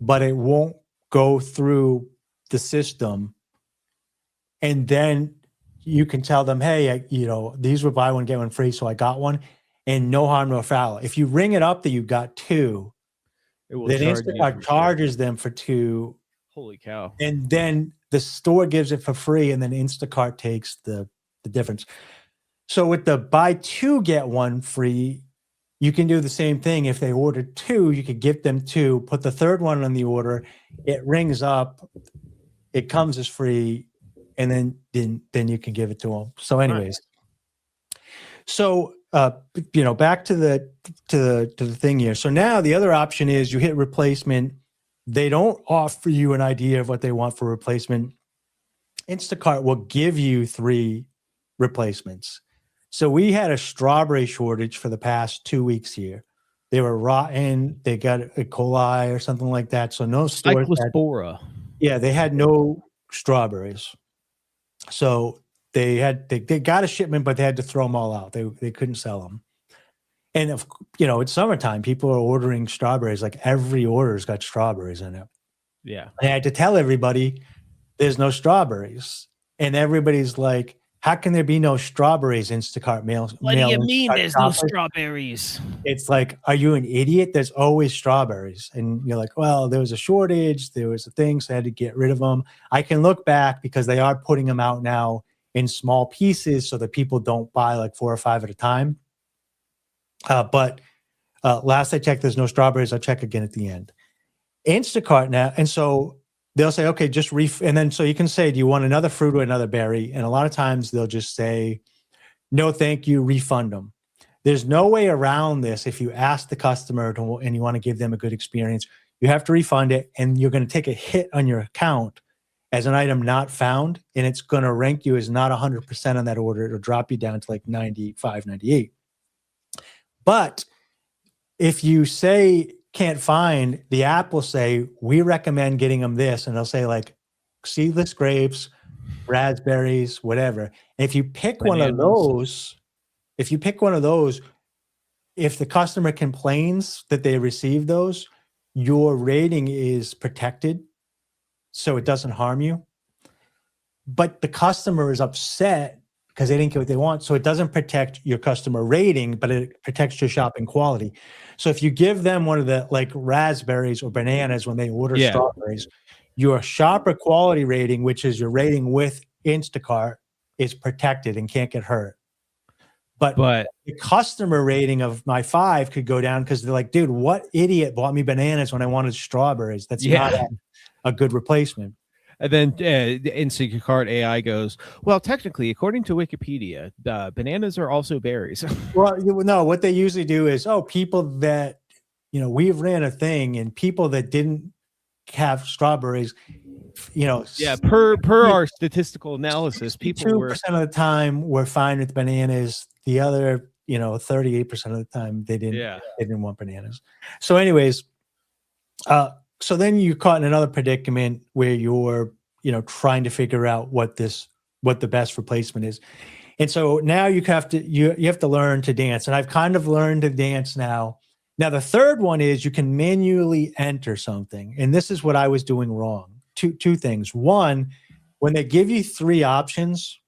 but it won't go through the system. And then you can tell them, hey, these were buy one, get one free. So I got one, and no harm, no foul. If you ring it up that you got two, then Instacart charges them for two. Holy cow. And then the store gives it for free, and then Instacart takes the difference. So with the buy two, get one free, you can do the same thing. If they order two, you could give them two, put the third one on the order, it rings up, it comes as free, and then you can give it to them. So anyways, so back to the thing here. So now the other option is you hit replacement. They don't offer you an idea of what they want for replacement. Instacart will give you 3 replacements. So we had a strawberry shortage for the past 2 weeks here. They were rotten. They got E. coli or something like that. So no stores. Cyclospora. They had no strawberries. So they got a shipment, but they had to throw them all out. They couldn't sell them. And it's summertime. People are ordering strawberries. Like every order's got strawberries in it. Yeah. I had to tell everybody there's no strawberries. And everybody's like, how can there be no strawberries? Instacart mail. What do you mean there's no strawberries? It's like, are you an idiot? There's always strawberries. And you're like, well, there was a shortage. There was a thing, so I had to get rid of them. I can look back because they are putting them out now in small pieces so that people don't buy like 4 or 5 at a time. But last I checked, there's no strawberries. I'll check again at the end. Instacart now. And so they'll say, okay, just and then so you can say, do you want another fruit or another berry? And a lot of times they'll just say, no, thank you, refund them. There's no way around this. If you ask the customer and you want to give them a good experience, you have to refund it, and you're going to take a hit on your account as an item not found, and it's going to rank you as not 100% on that order. It'll drop you down to like 95, 98. But if you say can't find, the app will say, we recommend getting them this. And they'll say like seedless grapes, raspberries, whatever. And if you pick one of those, if the customer complains that they received those, your rating is protected, so it doesn't harm you. But the customer is upset because they didn't get what they want. So it doesn't protect your customer rating, but it protects your shopping quality. So if you give them one of the like raspberries or bananas when they order strawberries, your shopper quality rating, which is your rating with Instacart, is protected and can't get hurt. But the customer rating of my 5 could go down because they're like, dude, what idiot bought me bananas when I wanted strawberries? That's not a good replacement. And then the Instacart AI goes, well, technically, according to Wikipedia, bananas are also berries. Well, no, what they usually do is, people that, we've ran a thing, and people that didn't have strawberries, per our statistical analysis, people were 2% of the time were fine with bananas. The other, 38% of the time they didn't want bananas. So anyways, so then you're caught in another predicament where you're, trying to figure out what the best replacement is. And so now you have to learn to dance. And I've kind of learned to dance now. Now, the third one is you can manually enter something. And this is what I was doing wrong. Two things. One, when they give you 3 options,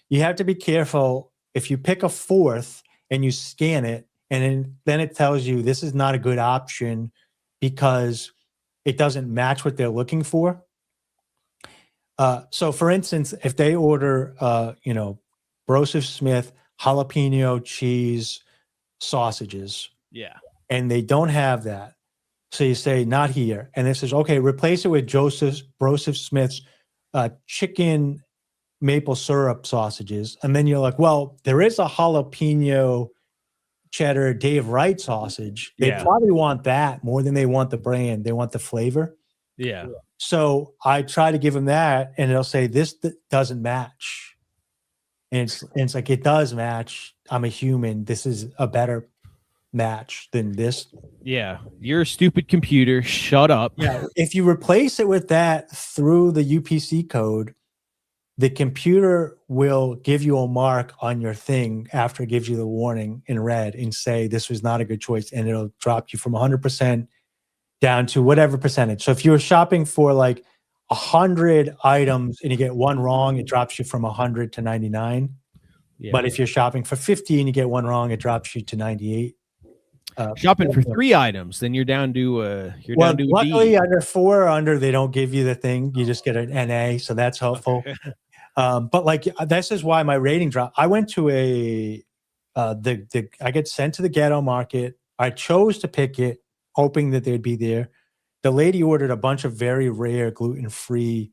you have to be careful. If you pick a 4th and you scan it, and then it tells you this is not a good option because it doesn't match what they're looking for. So for instance, if they order, Broseph Smith jalapeno cheese sausages, and they don't have that, so you say not here, and it says, okay, replace it with Broseph Smith's chicken maple syrup sausages, and then you're like, well, there is a jalapeno cheddar Dave Wright sausage. They probably want that more than they want the brand. They want the flavor. Yeah. So I try to give them that, and it'll say this doesn't match. And it's like, it does match. I'm a human. This is a better match than this. Yeah, you're a stupid computer. Shut up. Yeah, if you replace it with that through the UPC code, the computer will give you a mark on your thing after it gives you the warning in red and say this was not a good choice, and it'll drop you from 100% down to whatever percentage. So if you're shopping for like 100 items and you get one wrong, it drops you from 100 to 99. Yeah. But if you're shopping for 50 and you get one wrong, it drops you to 98. Shopping for 3 items, then you're down to down to a luckily D. under 4 or under, they don't give you the thing. You just get an NA, so that's helpful. But like this is why my rating dropped. I went to I get sent to the ghetto market. I chose to pick it, hoping that they'd be there. The lady ordered a bunch of very rare gluten-free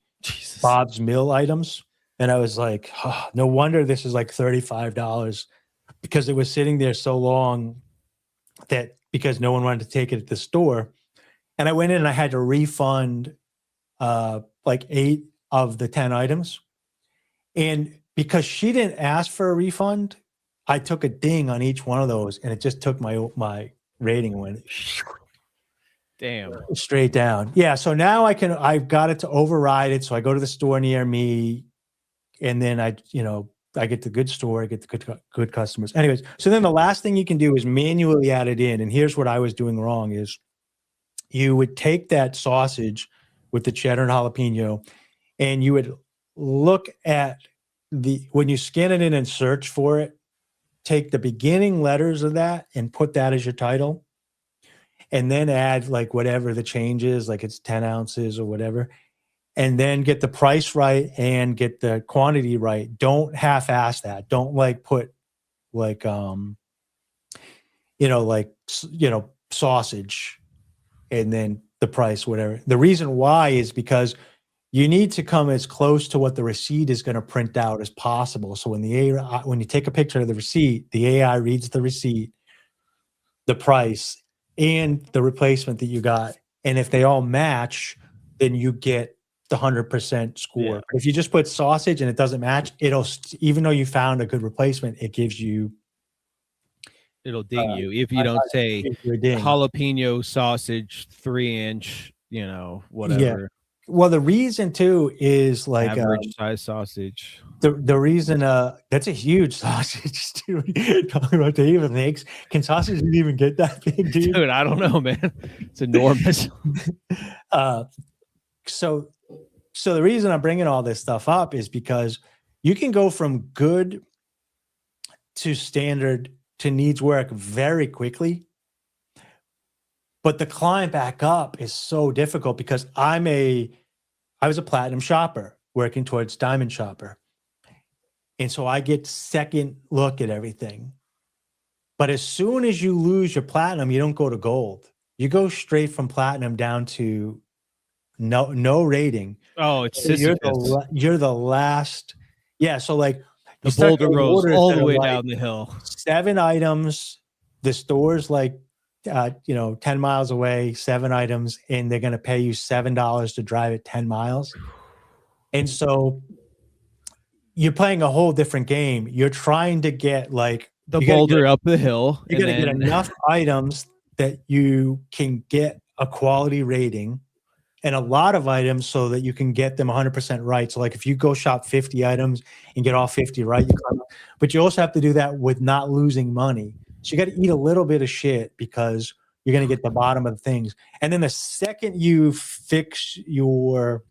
Bob's Mill items, and I was like, oh, no wonder this is like $35 because it was sitting there so long that because no one wanted to take it at the store. And I went in and I had to refund like 8 of the 10 items. And because she didn't ask for a refund, I took a ding on each one of those, and it just took my rating and went straight down. Yeah. So now I've got it to override it. So I go to the store near me, and then I get the good store, I get the good customers. Anyways, so then the last thing you can do is manually add it in. And here's what I was doing wrong is you would take that sausage with the cheddar and jalapeno, and you would look at when you scan it in and search for it, take the beginning letters of that and put that as your title, and then add like whatever the change is, like it's 10 ounces or whatever, and then get the price right and get the quantity right. Don't half-ass that. Don't like put like sausage and then the price, whatever. The reason why is because you need to come as close to what the receipt is going to print out as possible. So when you take a picture of the receipt, the AI reads the receipt, the price, and the replacement that you got. And if they all match, then you get the 100% score. Yeah. But if you just put sausage and it doesn't match, even though you found a good replacement, it gives you. It'll ding you if you don't say jalapeno sausage 3-inch, whatever. Yeah. Well, the reason too is like average size sausage. The reason that's a huge sausage, dude. Talking about the even eggs. Can sausages even get that big, dude? Dude, I don't know, man. It's enormous. So the reason I'm bringing all this stuff up is because you can go from good to standard to needs work very quickly. But the climb back up is so difficult because I was a platinum shopper working towards diamond shopper. And so I get second look at everything. But as soon as you lose your platinum, you don't go to gold. You go straight from platinum down to no rating. Oh, it's you're the last. Yeah. So like the boulder rolls all the way down the hill. 7 items. The store's like 10 miles away, 7 items, and they're going to pay you $7 to drive it 10 miles. And so you're playing a whole different game. You're trying to get like the boulder up the hill. You got to get enough items that you can get a quality rating and a lot of items so that you can get them 100% right. So like if you go shop 50 items and get all 50 right, but you also have to do that with not losing money. So you got to eat a little bit of shit because you're going to get the bottom of the things. And then the second you fix your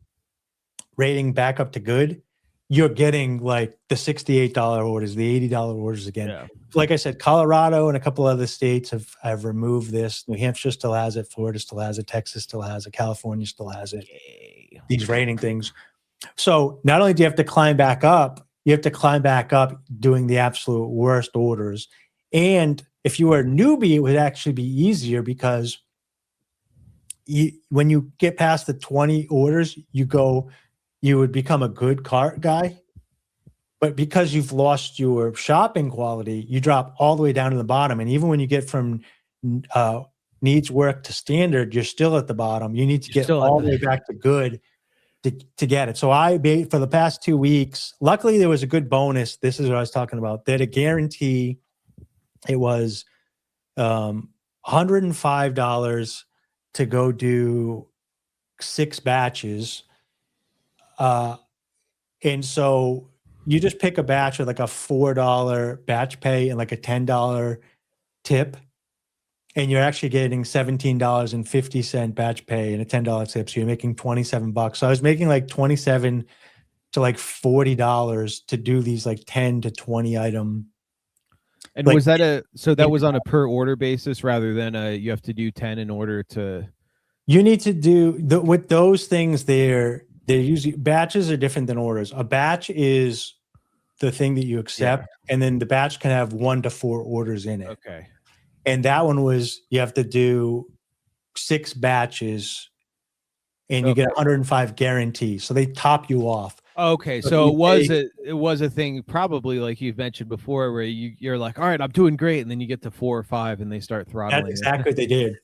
rating back up to good, you're getting like the $68 orders, the $80 orders again. Yeah. Like I said, Colorado and a couple other states have removed this. New Hampshire still has it. Florida still has it. Texas still has it. California still has it. Yay. These rating things. So not only do you have to climb back up, you have to climb back up doing the absolute worst orders. And if you were a newbie, it would actually be easier because when you get past the 20 orders, you would become a good cart guy. But because you've lost your shopping quality, you drop all the way down to the bottom. And even when you get from needs work to standard, you're still at the bottom. You need to get all the way back to good to get it. So for the past 2 weeks, luckily there was a good bonus. This is what I was talking about. They had a guarantee. It was $105 to go do 6 batches. And so you just pick a batch with like a $4 batch pay and like a $10 tip, and you're actually getting $17.50 batch pay and a $10 tip. So you're making $27. So I was making like 27 to like $40 to do these like 10 to 20 item. And like, was that that was on a per order basis rather than you have to do 10 in order to? You need to do with those things. They're usually, batches are different than orders. A batch is the thing that you accept, and then the batch can have 1 to 4 orders in it. Okay. And that one was, you have to do 6 batches and you get 105 guarantee. So they top you off. Okay. So it was a thing, probably like you've mentioned before, where you're like, all right, I'm doing great. And then you get to 4 or 5 and they start throttling. That's exactly what they did.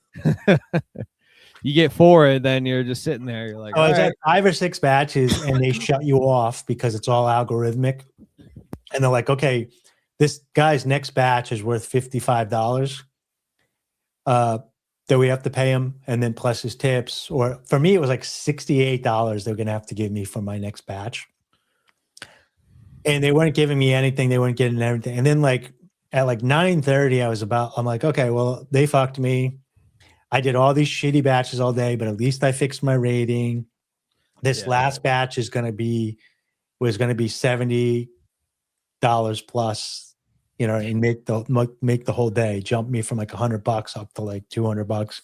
You get 4 and then you're just sitting there. You're like, I was at 5 or 6 batches and they shut you off because it's all algorithmic. And they're like, okay, this guy's next batch is worth $55 that we have to pay him, and then plus his tips. Or for me, it was like $68 they're going to have to give me for my next batch. And they weren't giving me anything. They weren't getting everything. And then like at like 9:30, I'm like, okay, well, they fucked me. I did all these shitty batches all day, but at least I fixed my rating. This last batch was going to be $70 plus, and make the whole day, jump me from like $100 up to like $200.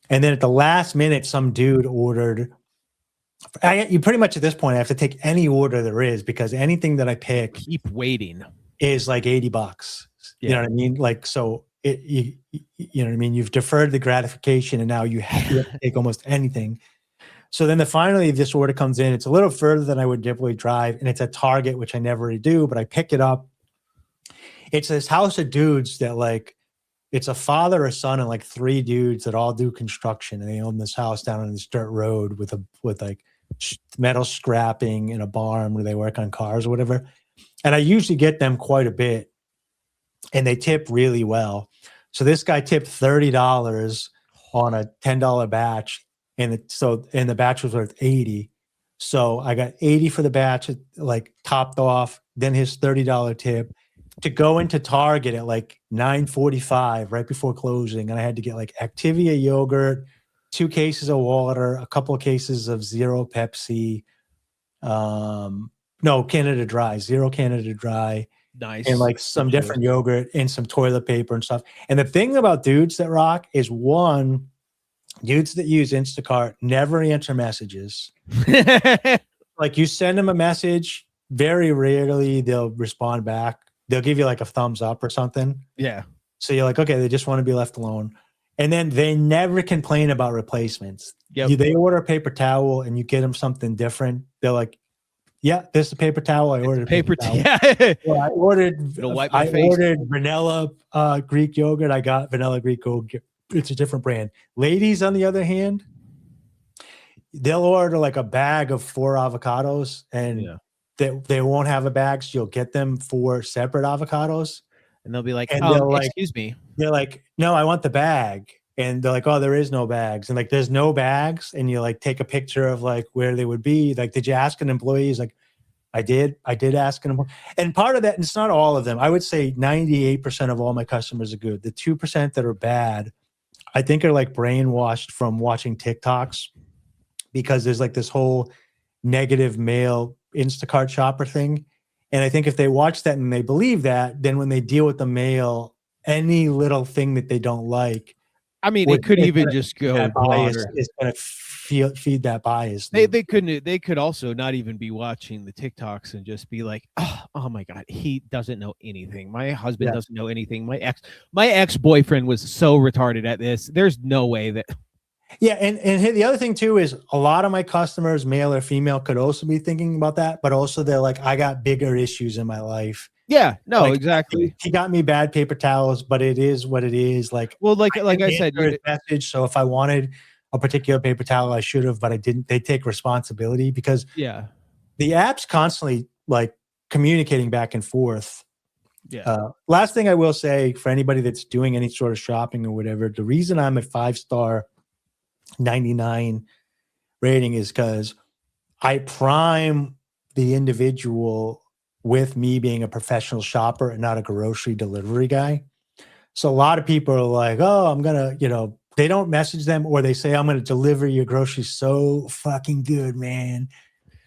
And then at the last minute, some dude ordered. You pretty much at this point, I have to take any order there is, because anything that I pick, keep waiting, is like $80. You know what I mean? Like, so you know what I mean? You've deferred the gratification, and now you have to take almost anything. So then finally this order comes in. It's a little further than I would typically drive, and it's at Target, which I never really do, but I pick it up. It's this house of dudes that like, it's a father, a son, and like 3 dudes that all do construction, and they own this house down on this dirt road with like metal scrapping in a barn where they work on cars or whatever. And I usually get them quite a bit, and they tip really well. So this guy tipped $30 on a $10 batch, and the batch was worth $80. So I got $80 for the batch, like topped off, then his $30 tip, to go into Target at like 9:45 right before closing. And I had to get like Activia yogurt, 2 cases of water, a couple of cases of Zero Pepsi, no, Canada Dry, Zero Canada Dry. Nice. And like some different yogurt and some toilet paper and stuff. And the thing about dudes that rock is, one, dudes that use Instacart never answer messages. Like, you send them a message, very rarely they'll respond back. They'll give you like a thumbs up or something. Yeah. So you're like, okay, they just want to be left alone. And then they never complain about replacements. Yep. They order a paper towel and you get them something different. They're like, yeah, this is a paper towel. I ordered a paper towel. Yeah. Well, I ordered vanilla Greek yogurt. I got vanilla Greek yogurt. It's a different brand. Ladies, on the other hand, they'll order like a bag of 4 avocados, and they won't have a bag, so you'll get them 4 separate avocados. And they'll be like, excuse me. They're like, no, I want the bag. And they're like, oh, there is no bags. And like, there's no bags. And you like take a picture of like where they would be. Like, did you ask an employee? He's like, I did ask an employee. And part of that, and it's not all of them, I would say 98% of all my customers are good. The 2% that are bad, I think, are like brainwashed from watching TikToks, because there's like this whole negative male Instacart shopper thing. And I think if they watch that and they believe that, then when they deal with the male, any little thing that they don't like, I mean, it could even just go broader. It's going to feed that bias. They could also not even be watching the TikToks and just be like, oh my God, he doesn't know anything. My husband doesn't know anything. My ex-boyfriend was so retarded at this. There's no way that. Yeah. And the other thing too is, a lot of my customers, male or female, could also be thinking about that, but also they're like, I got bigger issues in my life. Yeah, no, like, exactly. He got me bad paper towels, but it is what it is. Like, well, like I said, message. So if I wanted a particular paper towel, I should have, but I didn't. They take responsibility, because the app's constantly like communicating back and forth. Yeah. Last thing I will say for anybody that's doing any sort of shopping or whatever, the reason I'm at 5-star 99 rating is because I prime the individual with me being a professional shopper and not a grocery delivery guy. So a lot of people are like, oh, I'm going to, they don't message them, or they say, I'm going to deliver your groceries so fucking good, man.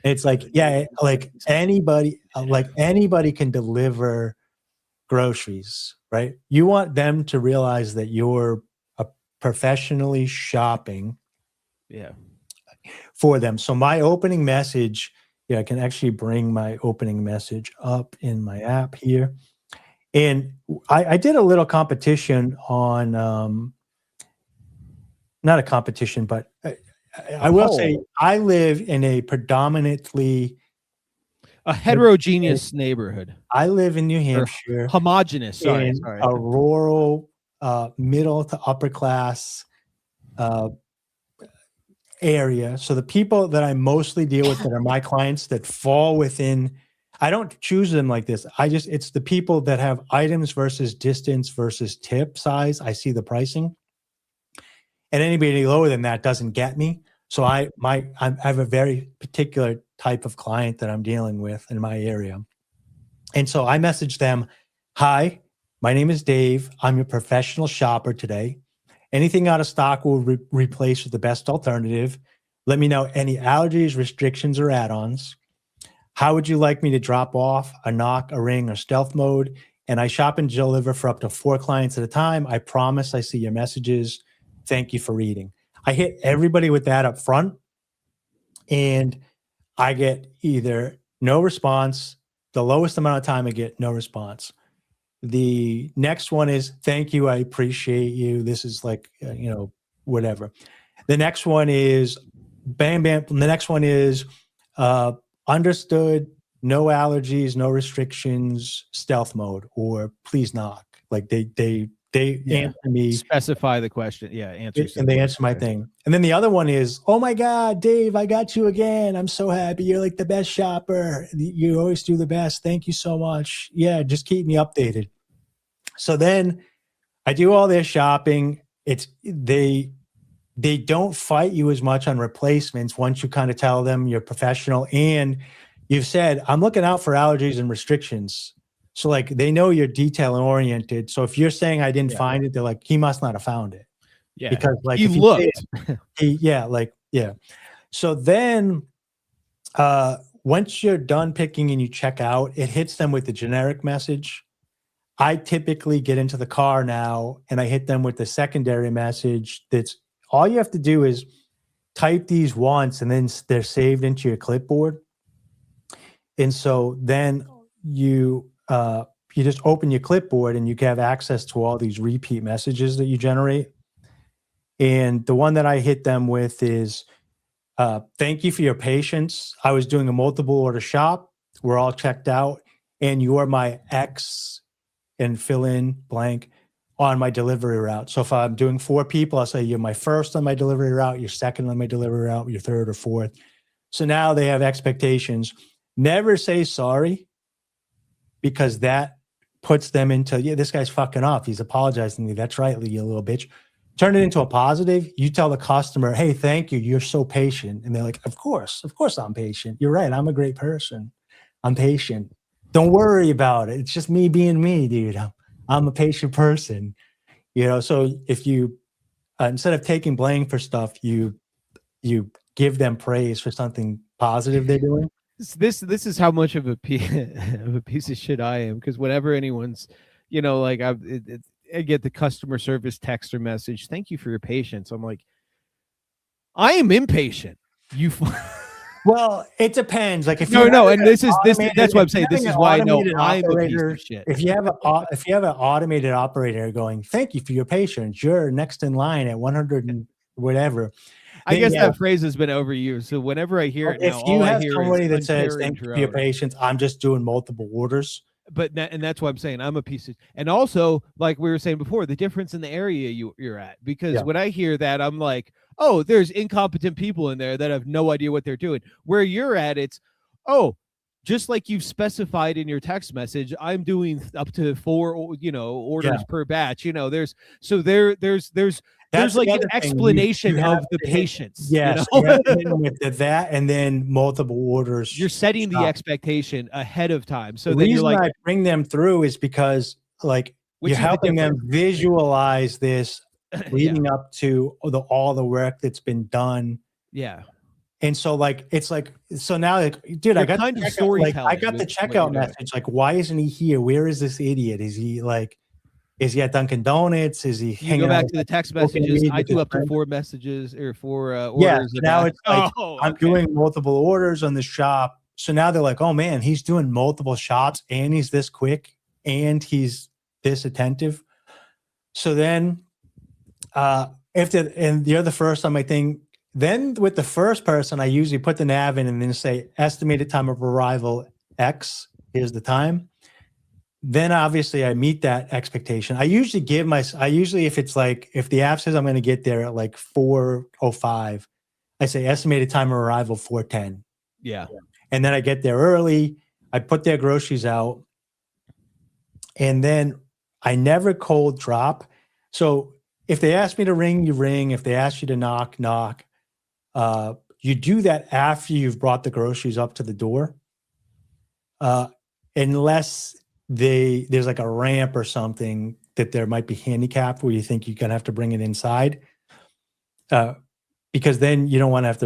It's like, yeah, like anybody can deliver groceries, right? You want them to realize that you're professionally shopping for them. So my opening message, I can actually bring my opening message up in my app here. And I did a little competition on, not a competition, but I will say I live in a predominantly a heterogeneous neighborhood. I live in New Hampshire. Homogenous, sorry. A rural, middle to upper class area. So the people that I mostly deal with that are my clients that fall within, I don't choose them like this. It's the people that have items versus distance versus tip size. I see the pricing, and anybody lower than that doesn't get me. So I have a very particular type of client that I'm dealing with in my area. And so I message them, hi, my name is Dave. I'm your professional shopper today. Anything out of stock will replace with the best alternative. Let me know any allergies, restrictions, or add-ons. How would you like me to drop off, a knock, a ring, or stealth mode? And I shop and deliver for up to 4 clients at a time. I promise I see your messages. Thank you for reading. I hit everybody with that up front, and I get either no response. The lowest amount of time I get no response. The next one is, thank you, I appreciate you. This is like, whatever. The next one is, bam, bam. The next one is, understood, no allergies, no restrictions, stealth mode, or please knock. Like they answer me. Specify the question. Yeah, answer. And they answer my thing. And then the other one is, oh my God, Dave, I got you again. I'm so happy. You're like the best shopper. You always do the best. Thank you so much. Yeah, just keep me updated. So then I do all their shopping. They don't fight you as much on replacements once you kind of tell them you're professional and you've said, I'm looking out for allergies and restrictions. So like they know you're detail oriented. So if you're saying I didn't find it, they're like, he must not have found it. Yeah. Because like he looked. So then once you're done picking and you check out, it hits them with the generic message. I typically get into the car now and I hit them with the secondary message. That's all you have to do is type these once and then they're saved into your clipboard. And so then you just open your clipboard and you can have access to all these repeat messages that you generate. And the one that I hit them with is, thank you for your patience. I was doing a multiple order shop. We're all checked out and you are my ex and fill in blank on my delivery route. So if I'm doing 4 people, I'll say you're my first on my delivery route, you're second on my delivery route, you're third or fourth. So now they have expectations. Never say sorry, because that puts them into, this guy's fucking off. He's apologizing to me. That's right, you little bitch. Turn it into a positive. You tell the customer, hey, thank you. You're so patient. And they're like, of course I'm patient. You're right. I'm a great person. I'm patient. Don't worry about it. It's just me being me, dude. I'm a patient person. So if you, instead of taking blame for stuff, you give them praise for something positive they're doing. This is how much of a piece of shit I am, because whenever anyone's, I get the customer service text or message, thank you for your patience. I'm like, I am impatient. Well, it depends. Like if and this that's what I'm saying. This is why I know I'm a piece of shit. If you have an automated operator going, thank you for your patience, you're next in line at 100 and whatever. I guess that phrase has been overused. So whenever I hear it now, if you have somebody that says thank you for your patience, I'm just doing multiple orders. And that's why I'm saying I'm a piece of, and also like we were saying before, the difference in the area you're at, because when I hear that, I'm like, oh, there's incompetent people in there that have no idea what they're doing. Where you're at, it's, oh, just like you've specified in your text message, I'm doing up to 4, orders per batch. There's That's like the an other thing. explanation You have of the to hit- patience. Yes, you have to hit them with that, and then multiple orders. You're setting the expectation ahead of time. So the then you're reason like, I bring them through is because which you're is the helping them difference. visualize this leading Yeah. up to all the work that's been done. Yeah. And so so now dude, I got kind of I storytelling got the with what checkout you're doing. message. Like, why isn't he here? Where is this idiot? Is he at Dunkin' Donuts? Is he You hanging go back out to the text smoking messages. weed I with do his up to friends? 4 messages or 4 Yeah, orders. so now it's like I'm okay. doing multiple orders on the shop. So now they're like, oh man, he's doing multiple shops and he's this quick and he's this attentive. So then and you're the first on my thing. Then with the first person, I usually put the nav in and then say estimated time of arrival X. Here's the time. Then obviously I meet that expectation. I usually if the app says I'm going to get there at like 4:05, I say estimated time of arrival 4:10. Yeah. And then I get there early. I put their groceries out. And then I never cold drop. So if they ask me to ring, you ring. If they ask you to knock, knock. You do that after you've brought the groceries up to the door. Unless there's like a ramp or something that there might be handicapped where you think you're going to have to bring it inside. Because then you don't want to have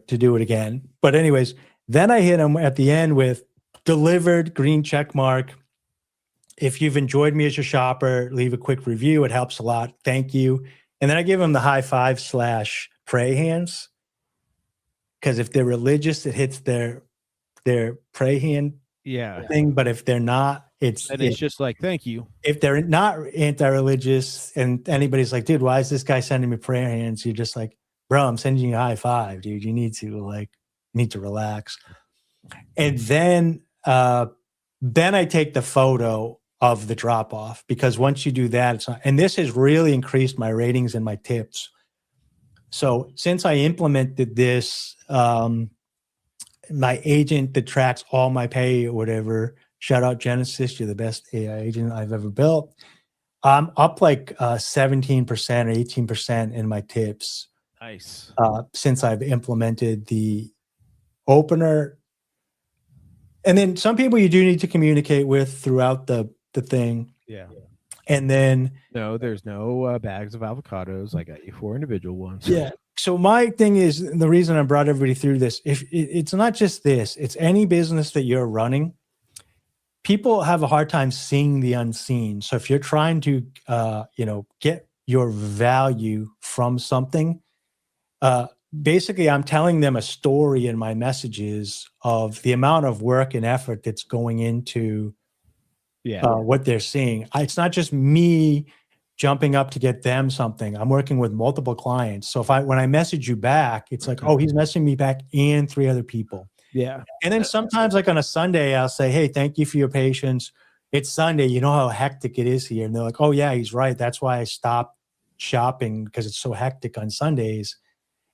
to do it again. But anyways, then I hit them at the end with delivered, green check mark. If you've enjoyed me as your shopper, leave a quick review. It helps a lot. Thank you. And then I give them the high five / pray hands. Because if they're religious, it hits their pray hand thing. But if they're not, it's just like, thank you. If they're not anti-religious and anybody's like, dude, why is this guy sending me prayer hands? You're just like, bro, I'm sending you a high five, dude. You need to relax. And then I take the photo of the drop off, because once you do that, and this has really increased my ratings and my tips. So since I implemented this, my agent that tracks all my pay or whatever, shout out Genesis, you're the best AI agent I've ever built. I'm up like 17% or 18% in my tips. Nice. Since I've implemented the opener. And then some people you do need to communicate with throughout the thing. Yeah. And then there's no bags of avocados. I got you 4 individual ones. Yeah. So my thing is, the reason I brought everybody through this, if it's not just this, it's any business that you're running. People have a hard time seeing the unseen. So if you're trying to get your value from something, basically I'm telling them a story in my messages of the amount of work and effort that's going into what they're seeing. It's not just me jumping up to get them something. I'm working with multiple clients. So when I message you back, it's like, oh, he's messaging me back and 3 other people. Yeah. And then sometimes like on a Sunday, I'll say, hey, thank you for your patience. It's Sunday. You know how hectic it is here. And they're like, oh yeah, he's right. That's why I stopped shopping, because it's so hectic on Sundays.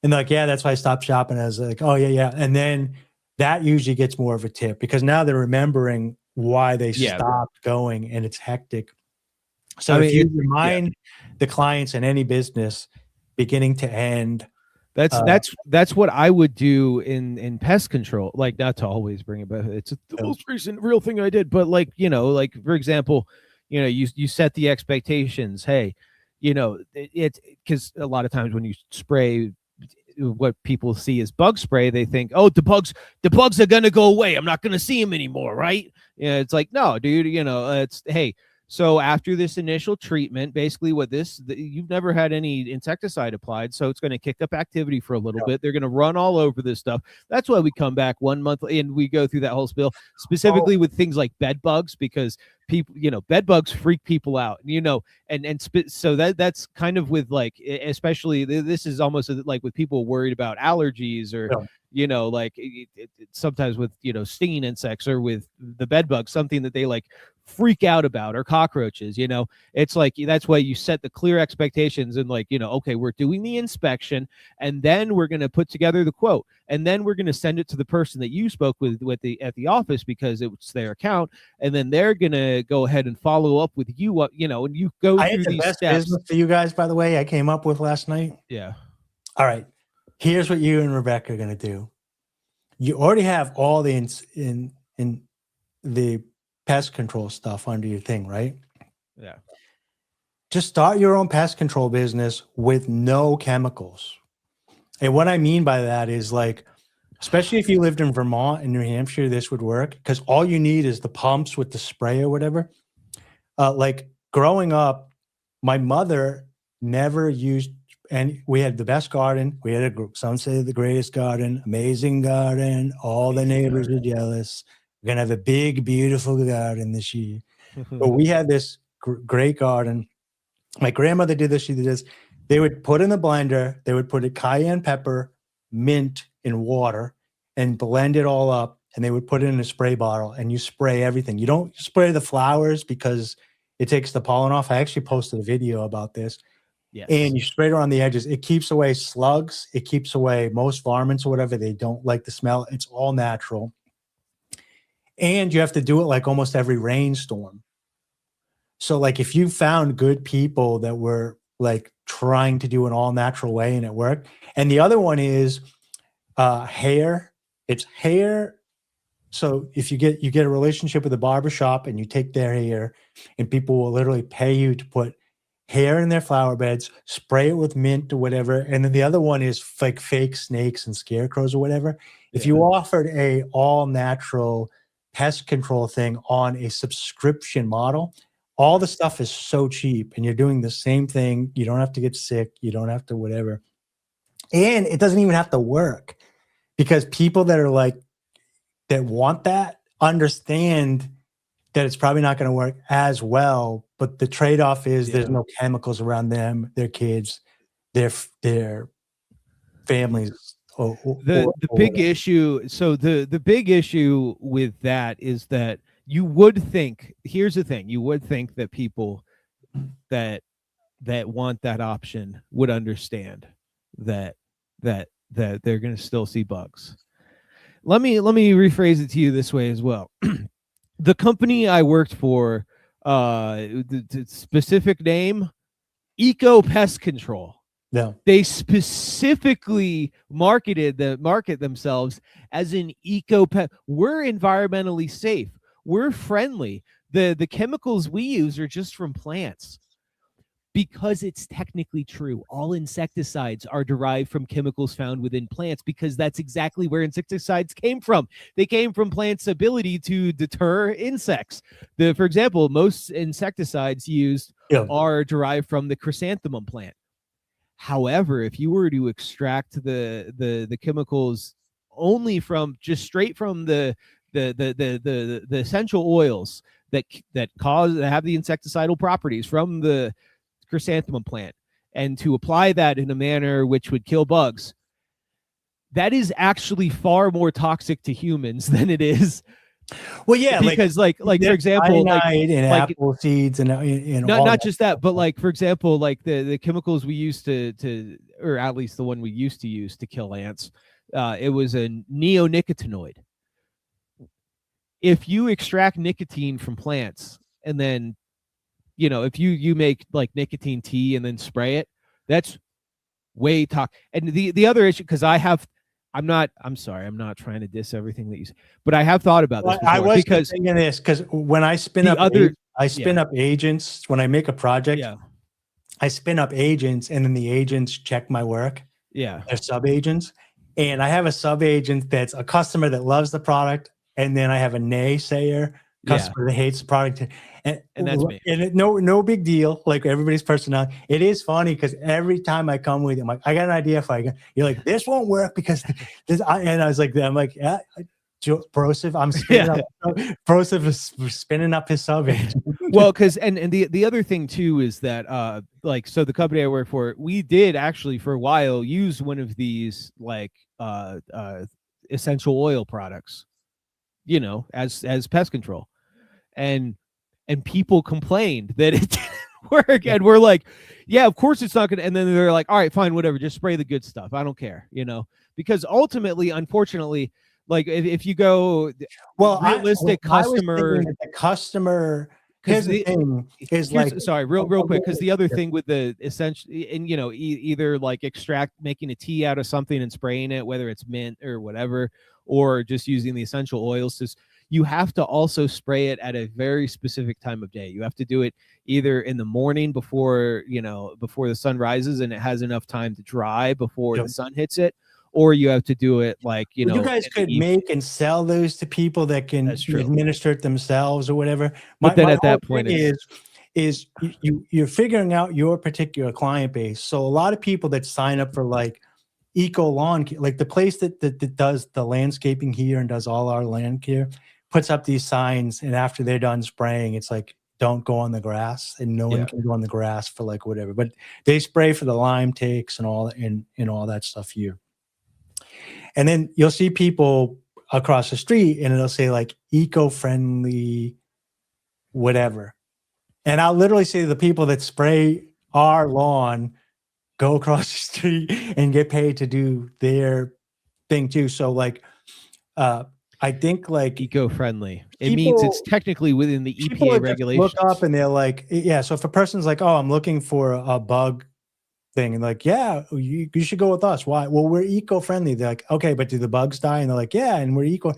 And they're like, yeah, that's why I stopped shopping. I was like, oh yeah. And then that usually gets more of a tip, because now they're remembering why they stopped going and it's hectic. So if you remind the clients in any business, beginning to end, that's what I would do in pest control. Like, not to always bring it back, it's the most recent real thing I did, but like for example, you set the expectations. Hey, it's because a lot of times when you spray, what people see as bug spray, they think, oh, the bugs are gonna go away. I'm not gonna see them anymore, right? It's like, no, dude. It's hey. So after this initial treatment, basically you've never had any insecticide applied, so it's going to kick up activity for a little bit. They're going to run all over this stuff. That's why we come back 1 month and we go through that whole spiel, specifically with things like bed bugs, because people, bed bugs freak people out, so that's kind of with like, especially this is almost like with people worried about allergies or sometimes with stinging insects or with the bed bug, something that they like freak out about, or cockroaches. It's like, that's why you set the clear expectations, and like, okay, we're doing the inspection, and then we're going to put together the quote, and then we're going to send it to the person that you spoke with at the office, because it's their account, and then they're going to go ahead and follow up with you, and you go I had through the these best steps. business for you guys, by the way, I came up with last night. Yeah. All right. Here's what you and Rebecca are going to do. You already have all the in the pest control stuff under your thing, right? Yeah. Just start your own pest control business with no chemicals. And what I mean by that is, like, especially if you lived in Vermont and New Hampshire, this would work, because all you need is the pumps with the spray or whatever. Like growing up, my mother never used, and we had the best garden. We had a group, some say the greatest garden, amazing garden. All the neighbors were jealous. We're going to have a big, beautiful garden this year. But we had this great garden. My grandmother did this. She did this. They would put in the blender, they would put a cayenne pepper, mint in water, and blend it all up. And they would put it in a spray bottle, and you spray everything. You don't spray the flowers because it takes the pollen off. I actually posted a video about this. Yes. And you spray it around the edges. It keeps away slugs. It keeps away most varmints or whatever. They don't like the smell. It's all natural. And you have to do it like almost every rainstorm. So like if you found good people that were like trying to do an all natural way and it worked. And the other one is hair. It's hair. So if you get a relationship with a barbershop and you take their hair, and people will literally pay you to put hair in their flower beds, spray it with mint or whatever. And then the other one is like fake snakes and scarecrows or whatever. If you offered a all natural pest control thing on a subscription model, all the stuff is so cheap and you're doing the same thing. You don't have to get sick. You don't have to whatever. And it doesn't even have to work, because people that are like, that want that understand that it's probably not going to work as well. But the trade-off is there's no chemicals around them, their kids, their families. The big issue. So the big issue with that is that you would think, here's the thing, you would think that people that want that option would understand that they're going to still see bugs. Let me rephrase it to you this way as well. The company I worked for, the specific name, Eco Pest Control. No. They specifically market themselves as an eco pet. We're environmentally safe. We're friendly. The chemicals we use are just from plants. Because it's technically true. All insecticides are derived from chemicals found within plants, because that's exactly where insecticides came from. They came from plants' ability to deter insects. For example, most insecticides used are derived from the chrysanthemum plant. However, if you were to extract the chemicals only from just straight from the essential oils that have the insecticidal properties from the chrysanthemum plant, and to apply that in a manner which would kill bugs, that is actually far more toxic to humans than it is. Well, yeah, because like for example, like apple seeds and not just that, but like for example, like the chemicals we used to, or at least the one we used to use to kill ants, it was a neonicotinoid. If you extract nicotine from plants, and then if you make like nicotine tea and then spray it, that's way toxic. And the other issue, because I'm sorry, I'm not trying to diss everything that you say, but I have thought about this before. I was thinking this because when I spin up agents, when I make a project, I spin up agents, and then the agents check my work. Yeah. They're sub agents. And I have a sub agent that's a customer that loves the product. And then I have a naysayer customer that hates the product. And that's me. And no big deal. Like everybody's personality. It is funny because every time I come with it, I'm like, I got an idea for you. You're like, this won't work because this. And I was like, yeah, Broseph, I'm spinning up. Broseph is spinning up his sub agent. Well, because and the other thing too is that so the company I work for, we did actually for a while use one of these like essential oil products, as pest control. And and people complained that it didn't work. And we're like, yeah, of course it's not going to. And then they're like, all right, fine, whatever. Just spray the good stuff. I don't care, because ultimately, unfortunately, like if you go realistic customer, that the customer, because here's the thing is like, sorry, real quick, because the other thing with the essentially, and either like making a tea out of something and spraying it, whether it's mint or whatever, or just using the essential oils, you have to also spray it at a very specific time of day. You have to do it either in the morning before the sun rises and it has enough time to dry before the sun hits it, or you have to do it like you guys could make and sell those to people that can administer it themselves or whatever. But then at that point is you're figuring out your particular client base. So a lot of people that sign up for like eco lawn, like the place that does the landscaping here and does all our land care, puts up these signs, and after they're done spraying, it's like, don't go on the grass, and no one can go on the grass for like whatever, but they spray for the lime ticks and all all that stuff here. And then you'll see people across the street and it'll say like eco-friendly whatever, and I'll literally say the people that spray our lawn go across the street and get paid to do their thing too. So like I think like eco-friendly, it means it's technically within the EPA regulations. Look up and they're like, yeah. So if a person's like, oh, I'm looking for a bug thing, and like, yeah, you should go with us. Why? Well, we're eco-friendly. They're like, okay, but do the bugs die? And they're like, yeah, and we're eco.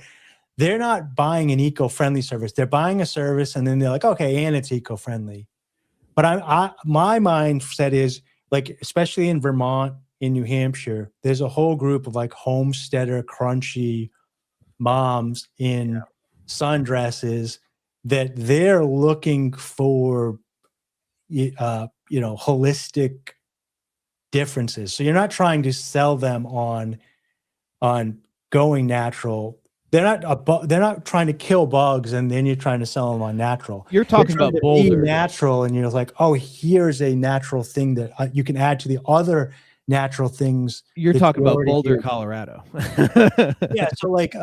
They're not buying an eco-friendly service. They're buying a service, and then they're like, okay, and it's eco-friendly. But my mindset is like, especially in Vermont, in New Hampshire, there's a whole group of like homesteader, crunchy moms in sundresses that they're looking for, holistic differences. So you're not trying to sell them on going natural. They're not trying to kill bugs and then you're trying to sell them on natural. You're talking about Boulder natural, and you're like, oh, here's a natural thing that you can add to the other natural things. You're talking about Boulder, Colorado. Yeah. So like,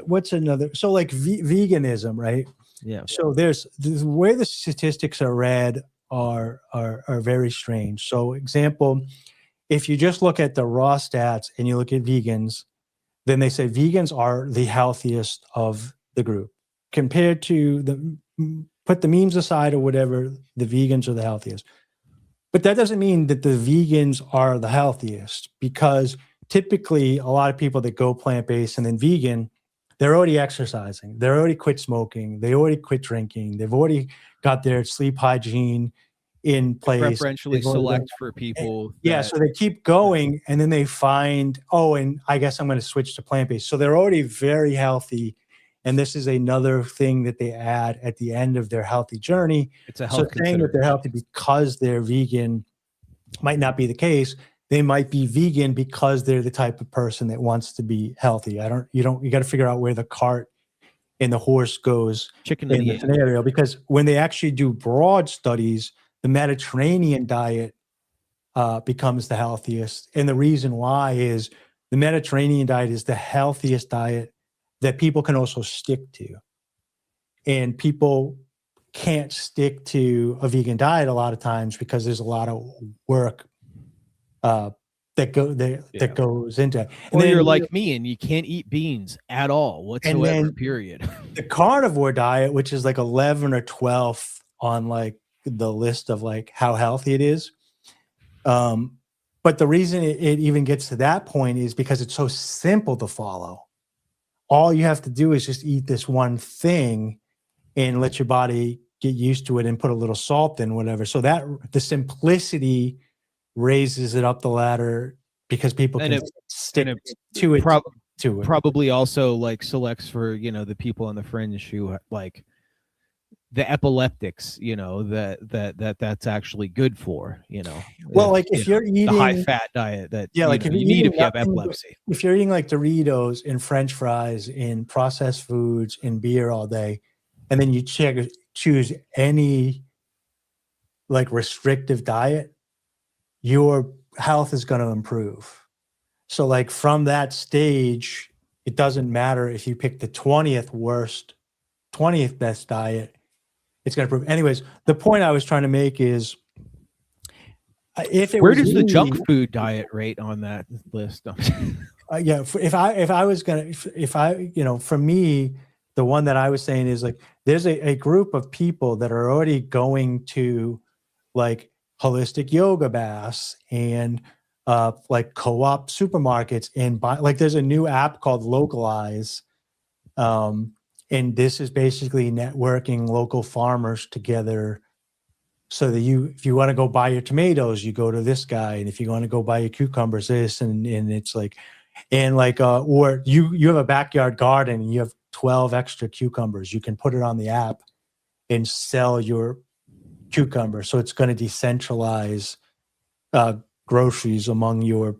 what's another? So like veganism, right? Yeah. So there's the way the statistics are read are very strange. So example, if you just look at the raw stats and you look at vegans, then they say vegans are the healthiest of the group compared to put the memes aside or whatever, the vegans are the healthiest. But that doesn't mean that the vegans are the healthiest, because typically a lot of people that go plant-based and then vegan, they're already exercising. They're already quit smoking. They already quit drinking. They've already got their sleep hygiene in place. Preferentially select for people. So they keep going, and then they find, oh, and I guess I'm going to switch to plant-based. So they're already very healthy. And this is another thing that they add at the end of their healthy journey. It's a health saying that they're healthy because they're vegan might not be the case. They might be vegan because they're the type of person that wants to be healthy. You got to figure out where the cart and the horse goes in the scenario, because when they actually do broad studies, the Mediterranean diet becomes the healthiest. And the reason why is the Mediterranean diet is the healthiest diet that people can also stick to. And people can't stick to a vegan diet a lot of times because there's a lot of work that goes into it. And then you're like me and you can't eat beans at all whatsoever, period. The carnivore diet, which is like 11 or 12 on like the list of like how healthy it is. But the reason it even gets to that point is because it's so simple to follow. All you have to do is just eat this one thing and let your body get used to it and put a little salt in, whatever. So that the simplicity raises it up the ladder because people can stick to it. Probably also like selects for, the people on the fringe who like the epileptics, that's actually good for, Well, like if you're eating the high fat diet that like you need if you have epilepsy. If you're eating like Doritos and French fries and processed foods and beer all day, and then you choose any like restrictive diet, your health is going to improve. So like from that stage, it doesn't matter if you pick the 20th best diet. it's going to prove. Anyways, the point I was trying to make is, if it Where was does the me, junk food diet rate on that list? yeah, if I was gonna, if I, for me, the one that I was saying is like, there's a group of people that are already going to like holistic yoga baths and like co-op supermarkets and buy, like there's a new app called Localize. And this is basically networking local farmers together, so that if you want to go buy your tomatoes, you go to this guy, and if you want to go buy your cucumbers, this, and it's like, and like, or you have a backyard garden and you have 12 extra cucumbers, you can put it on the app and sell your cucumbers. So it's going to decentralize groceries among your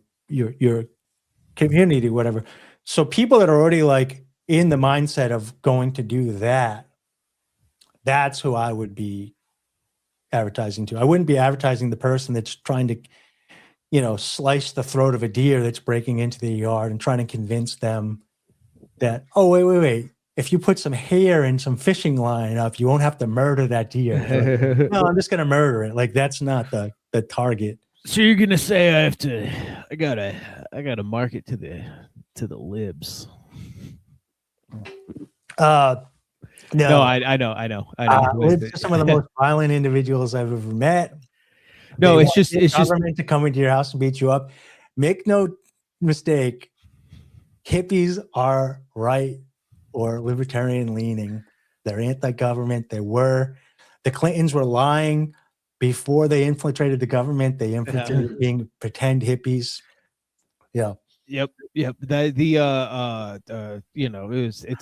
community, whatever. So people that are already like in the mindset of going to do that, that's who I would be advertising to. I wouldn't be advertising the person that's trying to, slice the throat of a deer that's breaking into the yard and trying to convince them that, oh, wait. If you put some hair and some fishing line up, you won't have to murder that deer. Like, no, I'm just going to murder it. Like, that's not the target. So you're gonna say I gotta market to the libs? No, I know. Libs are some of the most violent individuals I've ever met. No, They it's just government to come into your house and beat you up. Make no mistake, hippies are right or libertarian leaning. They're anti-government. The Clintons were lying before they infiltrated the government. They infiltrated being pretend hippies. Yeah. Yep. It's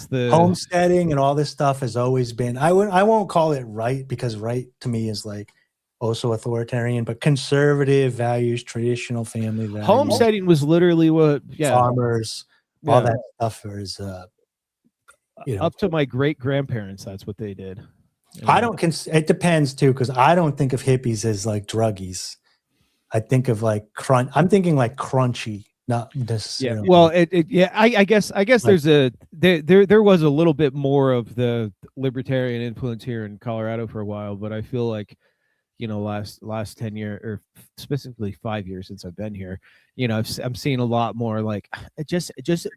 the homesteading and all this stuff has always been, I won't call it right, because right to me is like also authoritarian, but conservative values, traditional family values. Homesteading was literally what, farmers, all that stuff is, up to my great grandparents. That's what they did. I don't. It depends too, because I don't think of hippies as like druggies. I think of like I'm thinking like crunchy, not necessarily. Yeah. Well, I guess like, there was a little bit more of the libertarian influence here in Colorado for a while, but I feel like, last 10 years, or specifically 5 years since I've been here, I'm seeing a lot more like, just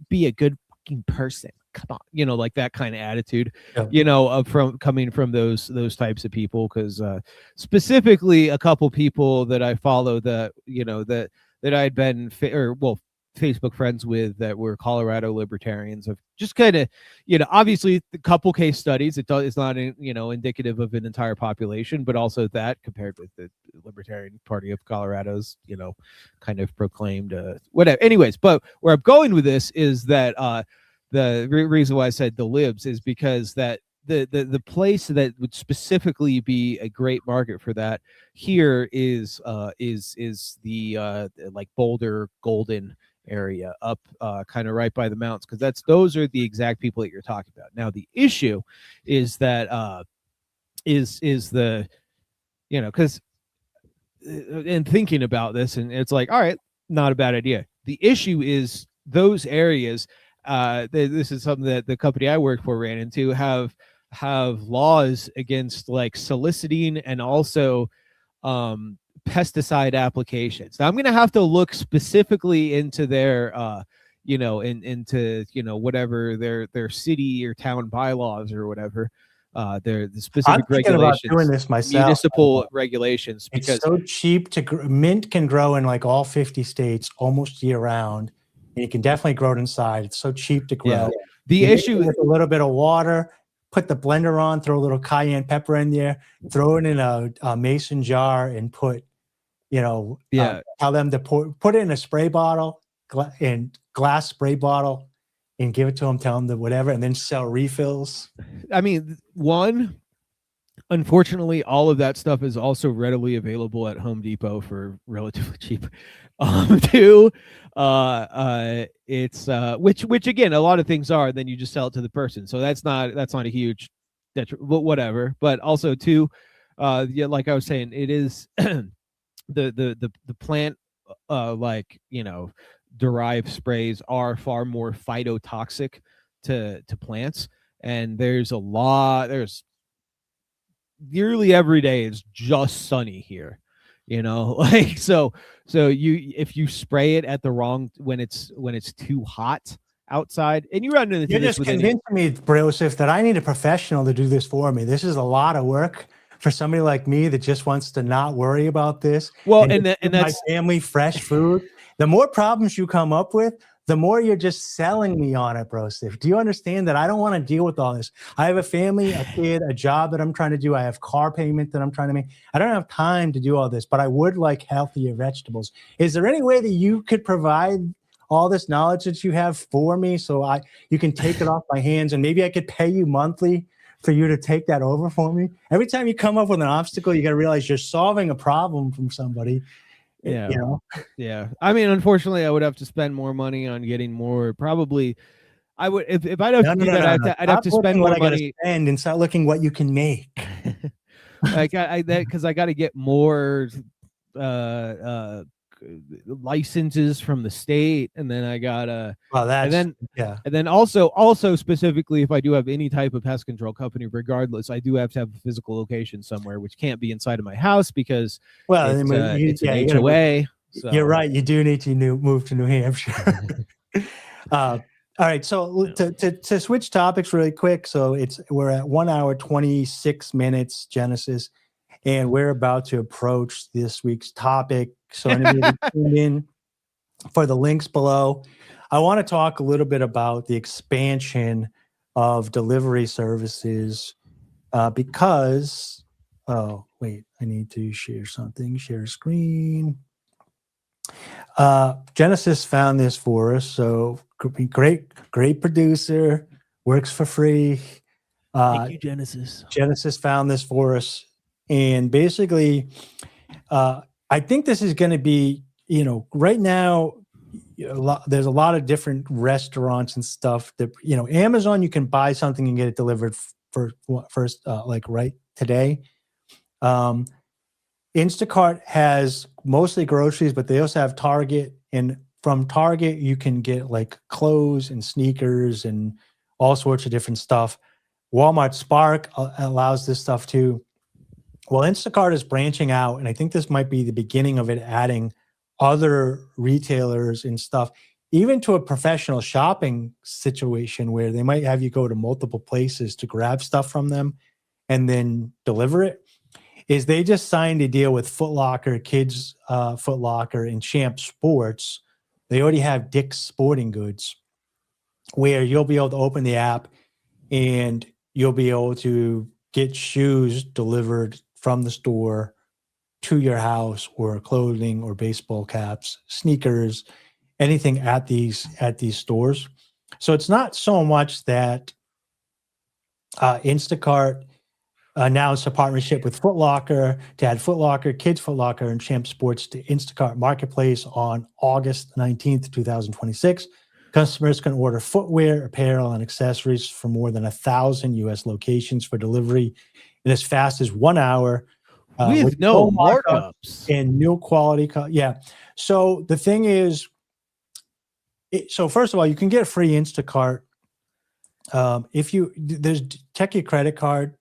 be a good fucking person. Come on, like that kind of attitude, coming from those types of people. Because specifically a couple people that I follow that I'd been Facebook friends with that were Colorado libertarians, of just kind of, obviously a couple case studies. It's not indicative of an entire population, but also that compared with the Libertarian Party of Colorado's, kind of proclaimed whatever. Anyways, but where I'm going with this is that the reason why I said the libs is because that the place that would specifically be a great market for that here is the like Boulder, Golden area up kind of right by the mountains, because those are the exact people that you're talking about. Now the issue is that is the because in thinking about this, and it's like, all right, not a bad idea. The issue is those areas, this is something that the company I work for ran into, have laws against like soliciting and also pesticide applications. Now I'm going to have to look specifically into their into whatever their city or town bylaws or whatever, the specific regulations, about doing this myself, municipal regulations, because it's so cheap to mint can grow in like all 50 states almost year round, and you can definitely grow it inside. It's so cheap to grow. Yeah. The issue with a little bit of water, put the blender on, throw a little cayenne pepper in there, throw it in a mason jar, and put, tell them to put it in a spray bottle, glass spray bottle, and give it to them, tell them to whatever, and then sell refills. I mean, unfortunately, all of that stuff is also readily available at Home Depot for relatively cheap. Too, it's which again, a lot of things are. Then you just sell it to the person, so that's not a huge detriment, but whatever. But also too, like I was saying, it is the plant derived sprays are far more phytotoxic to plants, and there's nearly every day is just sunny here, like so you if you spray it at the wrong when it's too hot outside, and you run into You're this just with convincing me, Broseph, that I need a professional to do this for me. This is a lot of work for somebody like me that just wants to not worry about this and give my that's family fresh food. The more problems you come up with, the more you're just selling me on it, Broseph. Do you understand that I don't want to deal with all this? I have a family, a kid, a job that I'm trying to do. I have car payment that I'm trying to make. I don't have time to do all this, but I would like healthier vegetables. Is there any way that you could provide all this knowledge that you have for me so you can take it off my hands, and maybe I could pay you monthly for you to take that over for me? Every time you come up with an obstacle, you got to realize you're solving a problem from somebody. Yeah. You know? Yeah. I mean, unfortunately, I would have to spend more money on getting more. Probably, I would if I'd have to do that. I'd have to spend more money. Spend and start looking what you can make. Like because I got to get more licenses from the state, and then I gotta. Well, that's and then also specifically, if I do have any type of pest control company, regardless, I do have to have a physical location somewhere, which can't be inside of my house because it's an HOA. So. You're right. You do need to move to New Hampshire. All right. So to switch topics really quick. So we're at 1 hour, 26 minutes, Genesis, and we're about to approach this week's topic. So anybody tune in for the links below. I want to talk a little bit about the expansion of delivery services because, oh, wait, I need to share something, share screen. Genesis found this for us. So great producer, works for free. Thank you, Genesis. Genesis found this for us. And basically, I think this is going to be, right now, there's a lot of different restaurants and stuff that, Amazon, you can buy something and get it delivered first, like right today. Instacart has mostly groceries, but they also have Target. And from Target, you can get like clothes and sneakers and all sorts of different stuff. Walmart Spark allows this stuff too. Well, Instacart is branching out, and I think this might be the beginning of it adding other retailers and stuff, even to a professional shopping situation where they might have you go to multiple places to grab stuff from them and then deliver it. Is they just signed a deal with Foot Locker, Kids Foot Locker, and Champ Sports. They already have Dick's Sporting Goods, where you'll be able to open the app and you'll be able to get shoes delivered from the store to your house, or clothing or baseball caps, sneakers, anything at these stores. So it's not so much that Instacart announced a partnership with Foot Locker to add Foot Locker, Kids Foot Locker, and Champ Sports to Instacart Marketplace on August 19th, 2026. Customers can order footwear, apparel, and accessories from more than 1,000 U.S. locations for delivery in as fast as 1 hour. With no markups and new quality. So the thing is, so first of all, you can get free Instacart. Check your credit card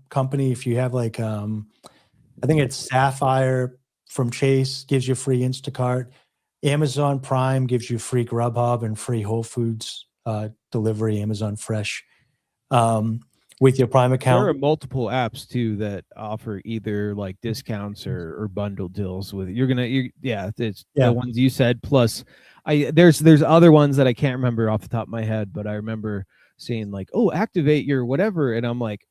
company. If you have like, I think it's Sapphire from Chase gives you free Instacart. Amazon Prime gives you free Grubhub and free Whole Foods delivery, Amazon Fresh. With your Prime account. There are multiple apps too that offer either like discounts or bundle deals with it. It's the ones you said. Plus, there's other ones that I can't remember off the top of my head, but I remember seeing like, oh, activate your whatever, and I'm like,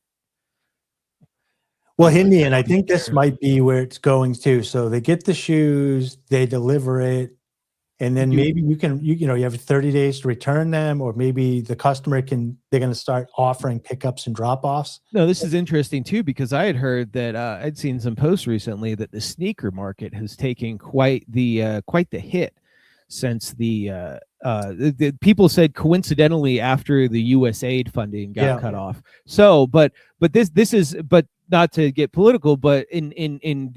well, Hindi, and I think this might be where it's going to. So they get the shoes, they deliver it, and then maybe you have 30 days to return them, or maybe the customer they're going to start offering pickups and drop-offs. No, this is interesting too, because I had heard that I'd seen some posts recently that the sneaker market has taken quite the hit since the people said coincidentally after the USAID funding got cut off. So, but this is not to get political, but in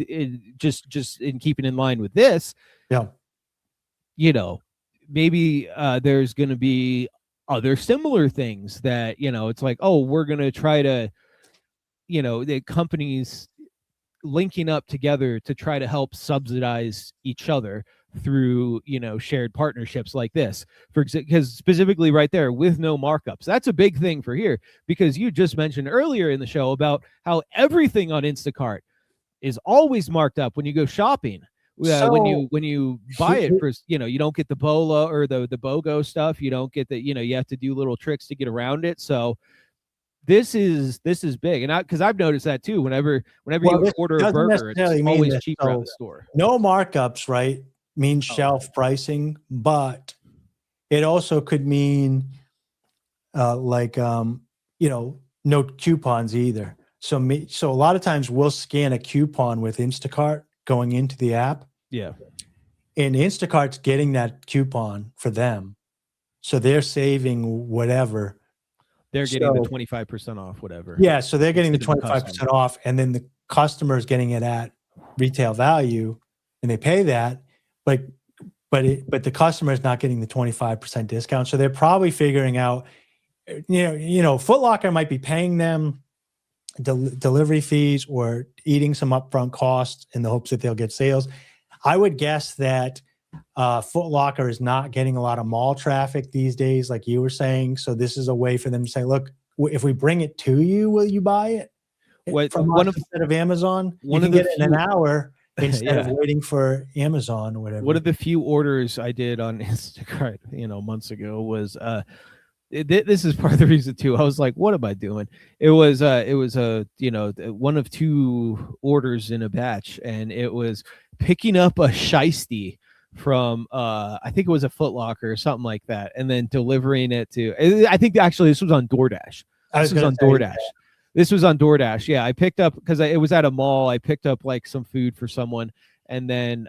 just in keeping in line with this. Yeah. Maybe there's going to be other similar things that, it's like, oh, we're going to try to the companies linking up together to try to help subsidize each other through shared partnerships like this, because specifically right there with no markups, that's a big thing for here, because you just mentioned earlier in the show about how everything on Instacart is always marked up when you go shopping. When you buy it for, you don't get the BOLA or the BOGO stuff. You don't get the, you have to do little tricks to get around it. So this is big, and because I've noticed that too. Whenever you order a burger, it's always cheaper at the store. No markups, right? Means shelf pricing, but it also could mean no coupons either. So a lot of times we'll scan a coupon with Instacart going into the app. Yeah. And Instacart's getting that coupon for them. So they're saving whatever. They're getting the 25% off, whatever. Yeah, so they're getting the 25% off, and then the customer is getting it at retail value, and they pay that, but the customer is not getting the 25% discount. So they're probably figuring out, Foot Locker might be paying them delivery fees or eating some upfront costs in the hopes that they'll get sales. I would guess that Foot Locker is not getting a lot of mall traffic these days, like you were saying. So this is a way for them to say, look, if we bring it to you, will you buy it from us instead of Amazon? You can get it in an hour instead of waiting for Amazon or whatever. One of the few orders I did on Instacart, months ago was this is part of the reason too. I was like, what am I doing? It was one of two orders in a batch, and it was picking up a shiesty from I think it was a Foot Locker or something like that, and then delivering it to, I think actually this was on DoorDash. This was on DoorDash. Yeah, I picked up, because it was at a mall. I picked up like some food for someone, and then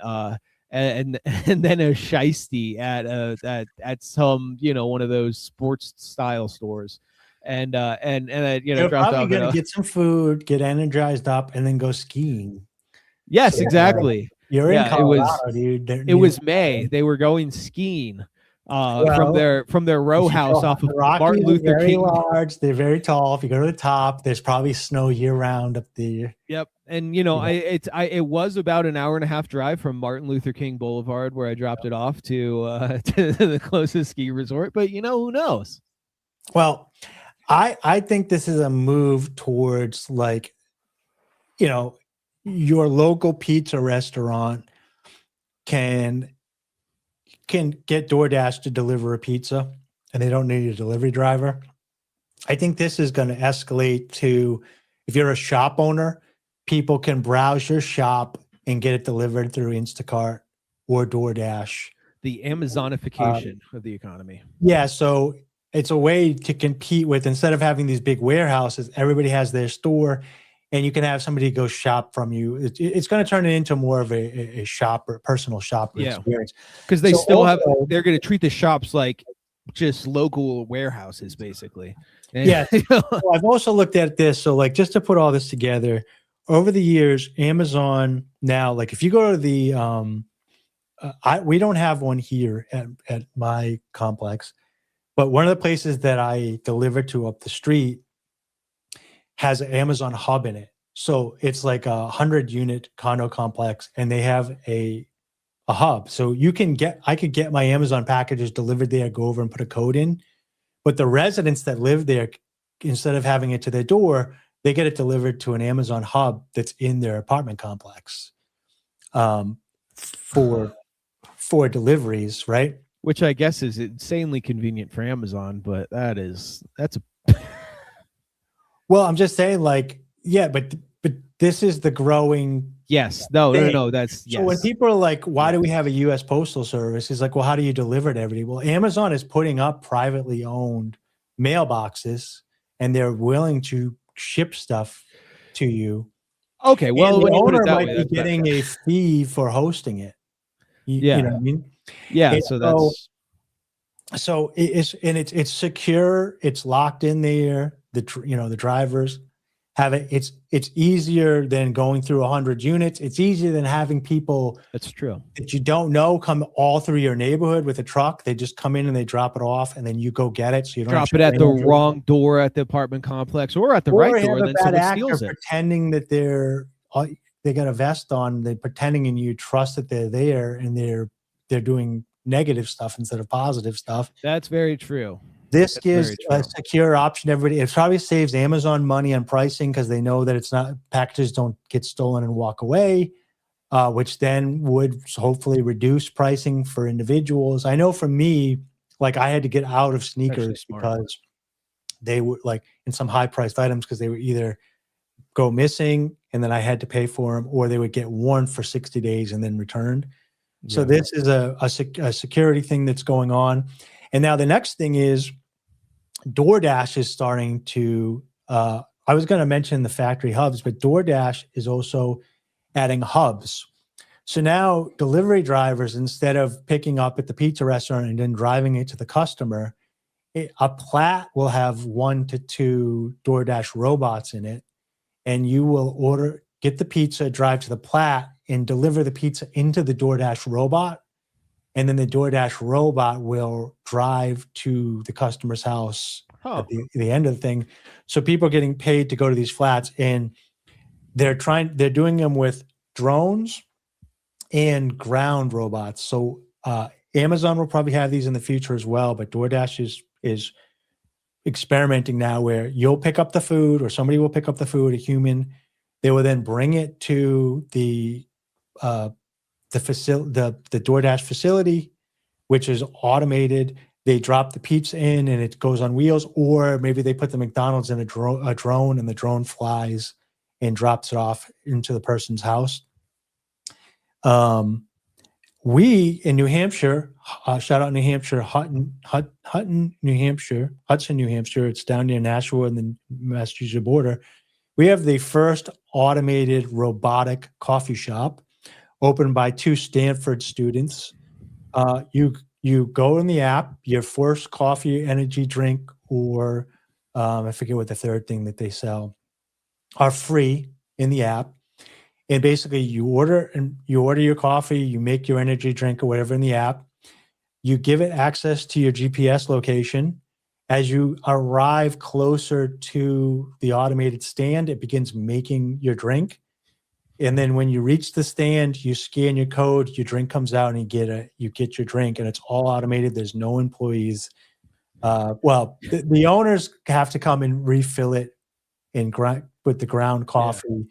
and then a shiesty at some one of those sports style stores, and you're probably gonna get some food, get energized up, and then go skiing. Yes, exactly. You're in Colorado, dude. It was May. They were going skiing from their row house off of Martin Luther King. Large. They're very tall. If you go to the top, there's probably snow year round up there. Yep. And it was about an hour and a half drive from Martin Luther King Boulevard, where I dropped it off to the closest ski resort. But who knows? Well, I think this is a move towards your local pizza restaurant can get DoorDash to deliver a pizza, and they don't need a delivery driver. I think this is going to escalate to, if you're a shop owner, people can browse your shop and get it delivered through Instacart or DoorDash. The Amazonification of the economy. Yeah, so it's a way to compete with, instead of having these big warehouses, everybody has their store, and you can have somebody go shop from you. It's going to turn it into more of a shopper, personal shopper experience. Because they're going to treat the shops like just local warehouses, basically. Yeah. I've also looked at this. So just to put all this together, over the years, Amazon now, if you go to the, we don't have one here at my complex, but one of the places that I deliver to up the street has an Amazon hub in it. So it's like 100-unit condo complex, and they have a hub. So I could get my Amazon packages delivered there, go over and put a code in. But the residents that live there, instead of having it to their door, they get it delivered to an Amazon hub that's in their apartment complex for deliveries, right? Which I guess is insanely convenient for Amazon, but that's a well, I'm just saying, but this is the growing. Yes. No. So when people are like, why do we have a U.S. Postal Service? It's like, well, how do you deliver to everybody? Well, Amazon is putting up privately owned mailboxes, and they're willing to ship stuff to you. Okay. Well, the owner might be getting a fee for hosting it. You know what I mean? Yeah. So it's secure. It's locked in there. The drivers, have it. It's easier than going through 100 units. It's easier than having people That's true. that you don't know come all through your neighborhood with a truck. They just come in and they drop it off, and then you go get it. So you don't Drop have it at the strangers. wrong door at the apartment complex or at the right Or door, have and a then bad someone actor steals it. pretending that they got a vest on. They're pretending, and you trust that they're there, and they're doing negative stuff instead of positive stuff. That's very true. This That's gives very a true. secure option to everybody. It probably saves Amazon money on pricing because they know that it's not packages don't get stolen and walk away, which then would hopefully reduce pricing for individuals. I know for me, like I had to get out of sneakers because they were like in some high priced items because they would either go missing and then I had to pay for them, or they would get worn for 60 days and then returned. So Yeah. this is a security thing that's going on. And now the next thing is DoorDash is starting to, I was going to mention the factory hubs, but DoorDash is also adding hubs. So now delivery drivers, instead of picking up at the pizza restaurant and then driving it to the customer, a plat will have 1 to 2 DoorDash robots in it. And you will get the pizza, drive to the plat, and deliver the pizza into the DoorDash robot. And then the DoorDash robot will drive to the customer's house at the end of the thing. So people are getting paid to go to these flats, and they're doing them with drones and ground robots. So Amazon will probably have these in the future as well, but DoorDash is experimenting now where you'll pick up the food, or somebody will pick up the food, a human. They will then bring it to the DoorDash facility, which is automated. They drop the pizza in and it goes on wheels, or maybe they put the McDonald's in a drone and the drone flies and drops it off into the person's house. We in New Hampshire, shout out New Hampshire, Hutton, New Hampshire, Hudson, New Hampshire. It's down near Nashua and the Massachusetts border. We have the first automated robotic coffee shop opened by 2 Stanford students. You go in the app, your first coffee, energy drink, or I forget what the third thing that they sell, are free in the app. And basically you order your coffee, you make your energy drink or whatever in the app. You give it access to your GPS location. As you arrive closer to the automated stand, it begins making your drink. And then when you reach the stand, you scan your code, your drink comes out, and you get your drink, and it's all automated. There's no employees. The owners have to come and refill it and with the ground coffee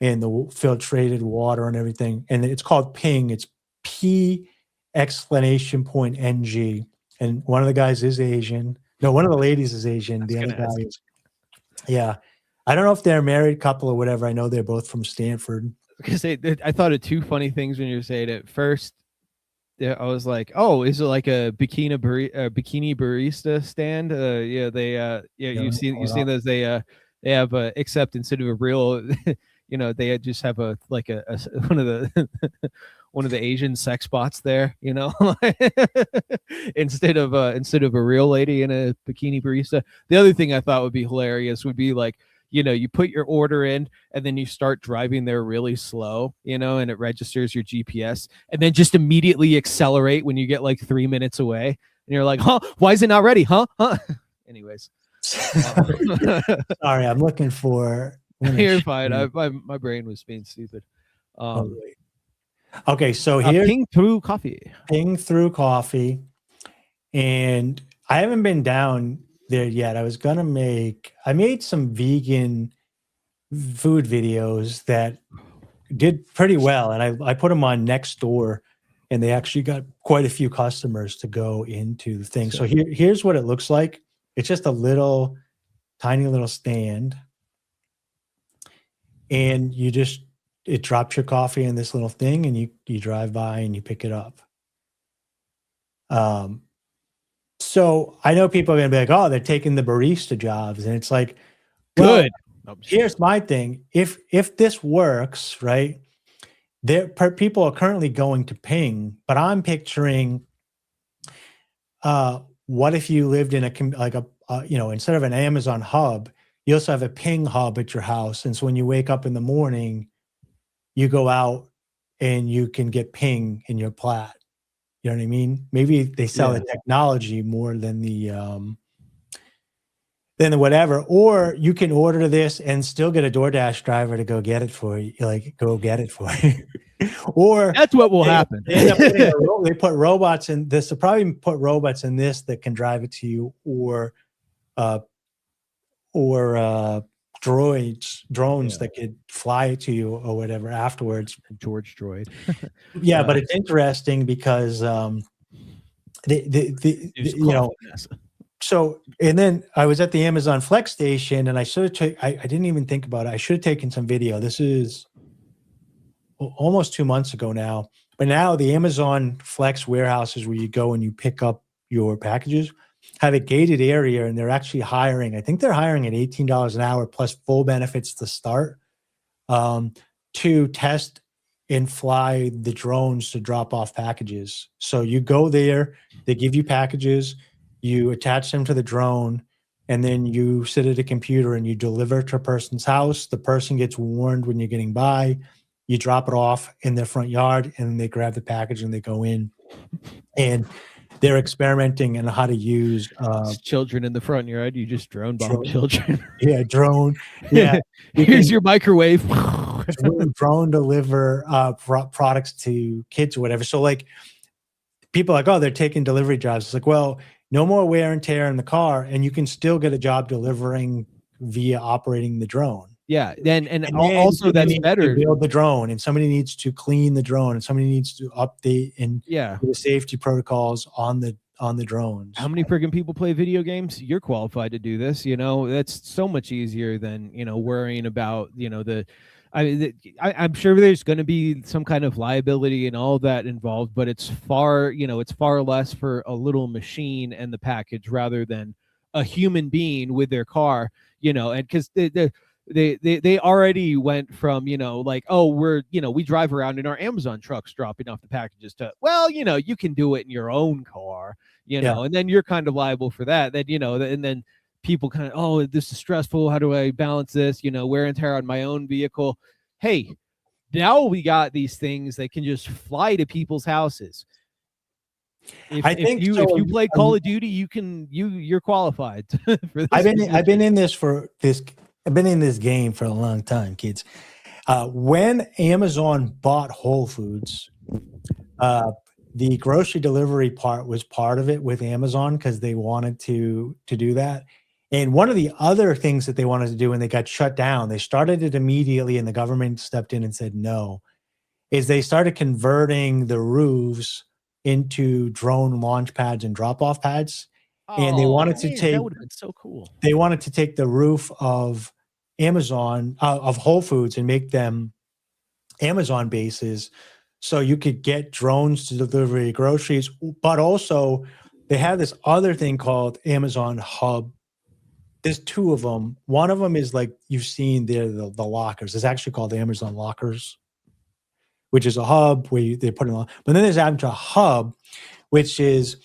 and the filtrated water and everything. And it's called Ping. It's P exclamation point NG. And one of the guys is Asian. No, one of the ladies is Asian. The other guy is, yeah. I don't know if they're a married couple or whatever. I know they're both from Stanford. Because I thought of 2 funny things when you were saying it. First, I was like, "Oh, is it like a bikini barista stand?" You've seen those. They have except instead of a real, they just have one of the one of the Asian sex bots there, instead of a real lady in a bikini barista. The other thing I thought would be hilarious would be like, you put your order in and then you start driving there really slow, and it registers your GPS, and then just immediately accelerate when you get like 3 minutes away, and you're like, huh, why is it not ready? Huh? Anyways. Sorry, I'm looking for. You're fine. My brain was being stupid. Okay, so here's Ping through coffee. And I haven't been down there yet. I made some vegan food videos that did pretty well, and I put them on Nextdoor, and they actually got quite a few customers to go into the thing. So here's what it looks like. It's just a tiny little stand, and it drops your coffee in this little thing, and you drive by and you pick it up. So I know people are going to be like, oh, they're taking the barista jobs. And it's like, well, good. Here's my thing. If this works, right, people are currently going to Ping, but I'm picturing, what if you lived in instead of an Amazon hub, you also have a ping hub at your house. And so when you wake up in the morning, you go out and you can get ping in your plat. You know what I mean? Maybe they sell the technology more than the whatever. Or you can order this and still get a DoorDash driver to go get it for you. Like, go get it for you. Or that's what will happen. They put robots in this. They'll probably put robots in this that can drive it to you, or drones that could fly it to you or whatever afterwards. George droid. Yeah, but it's interesting because so, and then I was at the Amazon Flex station, and I should have I didn't even think about it. I should have taken some video. This is almost 2 months ago now. But now the Amazon Flex warehouses where you go and you pick up your packages have a gated area, and they're actually hiring. I think they're hiring at $18 an hour plus full benefits to start, to test and fly the drones to drop off packages. So you go there, they give you packages, you attach them to the drone, and then you sit at a computer and you deliver to a person's house. The person gets warned when you're getting by. You drop it off in their front yard, and they grab the package and they go in. And they're experimenting on how to use children in the front yard. You just drone bomb children. Yeah, drone. Yeah, here's your microwave. drone deliver products to kids or whatever. So like, people are like, oh, they're taking delivery jobs. It's like, well, no more wear and tear in the car, and you can still get a job delivering via operating the drone. Yeah, and also that's better. Build the drone, and somebody needs to clean the drone, and somebody needs to update and the safety protocols on the drones. How many friggin' people play video games? You're qualified to do this. You know, that's so much easier than, you know, worrying about, you know, I'm sure there's going to be some kind of liability and all that involved, but it's far less for a little machine and the package rather than a human being with their car, you know, and because they already went from, you know, like, oh, we drive around in our Amazon trucks dropping off the packages to, well, you know, you can do it in your own car, you know, and then you're kind of liable for that. Then, you know, and then people kind of, oh, this is stressful. How do I balance this? You know, wear and tear on my own vehicle. Hey, now we got these things that can just fly to people's houses. If you play Call of Duty, you're qualified for this. I've been in this game for a long time, kids. When Amazon bought Whole Foods, the grocery delivery part was part of it with Amazon because they wanted to do that. And one of the other things that they wanted to do when they got shut down, they started it immediately and the government stepped in and said no, is they started converting the roofs into drone launch pads and drop-off pads. And they wanted to take, that would have been so cool. They wanted to take the roof of Amazon, of Whole Foods, and make them Amazon bases so you could get drones to deliver your groceries. But also they have this other thing called Amazon Hub. There's two of them. One of them is like you've seen there, the lockers. It's actually called the Amazon Lockers, which is a hub where they put it on. But then there's actually a hub, which is,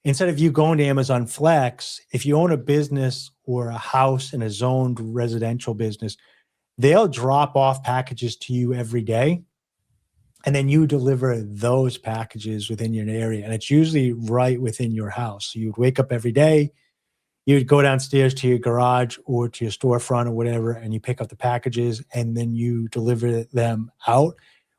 instead of you going to Amazon Flex, if you own a business or a house in a zoned residential business, they'll drop off packages to you every day. And then you deliver those packages within your area. And it's usually right within your house. So you would wake up every day, you would go downstairs to your garage or to your storefront or whatever, and you pick up the packages and then you deliver them out.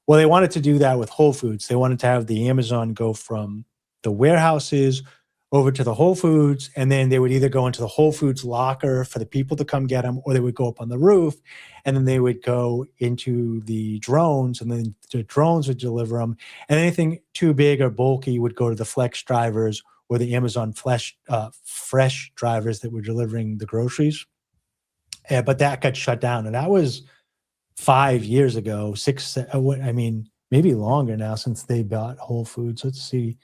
Well, they wanted to do that with Whole Foods. They wanted to have the Amazon go from the warehouses over to the Whole Foods, and then they would either go into the Whole Foods locker for the people to come get them, or they would go up on the roof, and then they would go into the drones, and then the drones would deliver them. And anything too big or bulky would go to the Flex drivers or the Amazon Fresh drivers that were delivering the groceries. But that got shut down, and that was 5 years ago, maybe longer now since they bought Whole Foods. Let's see.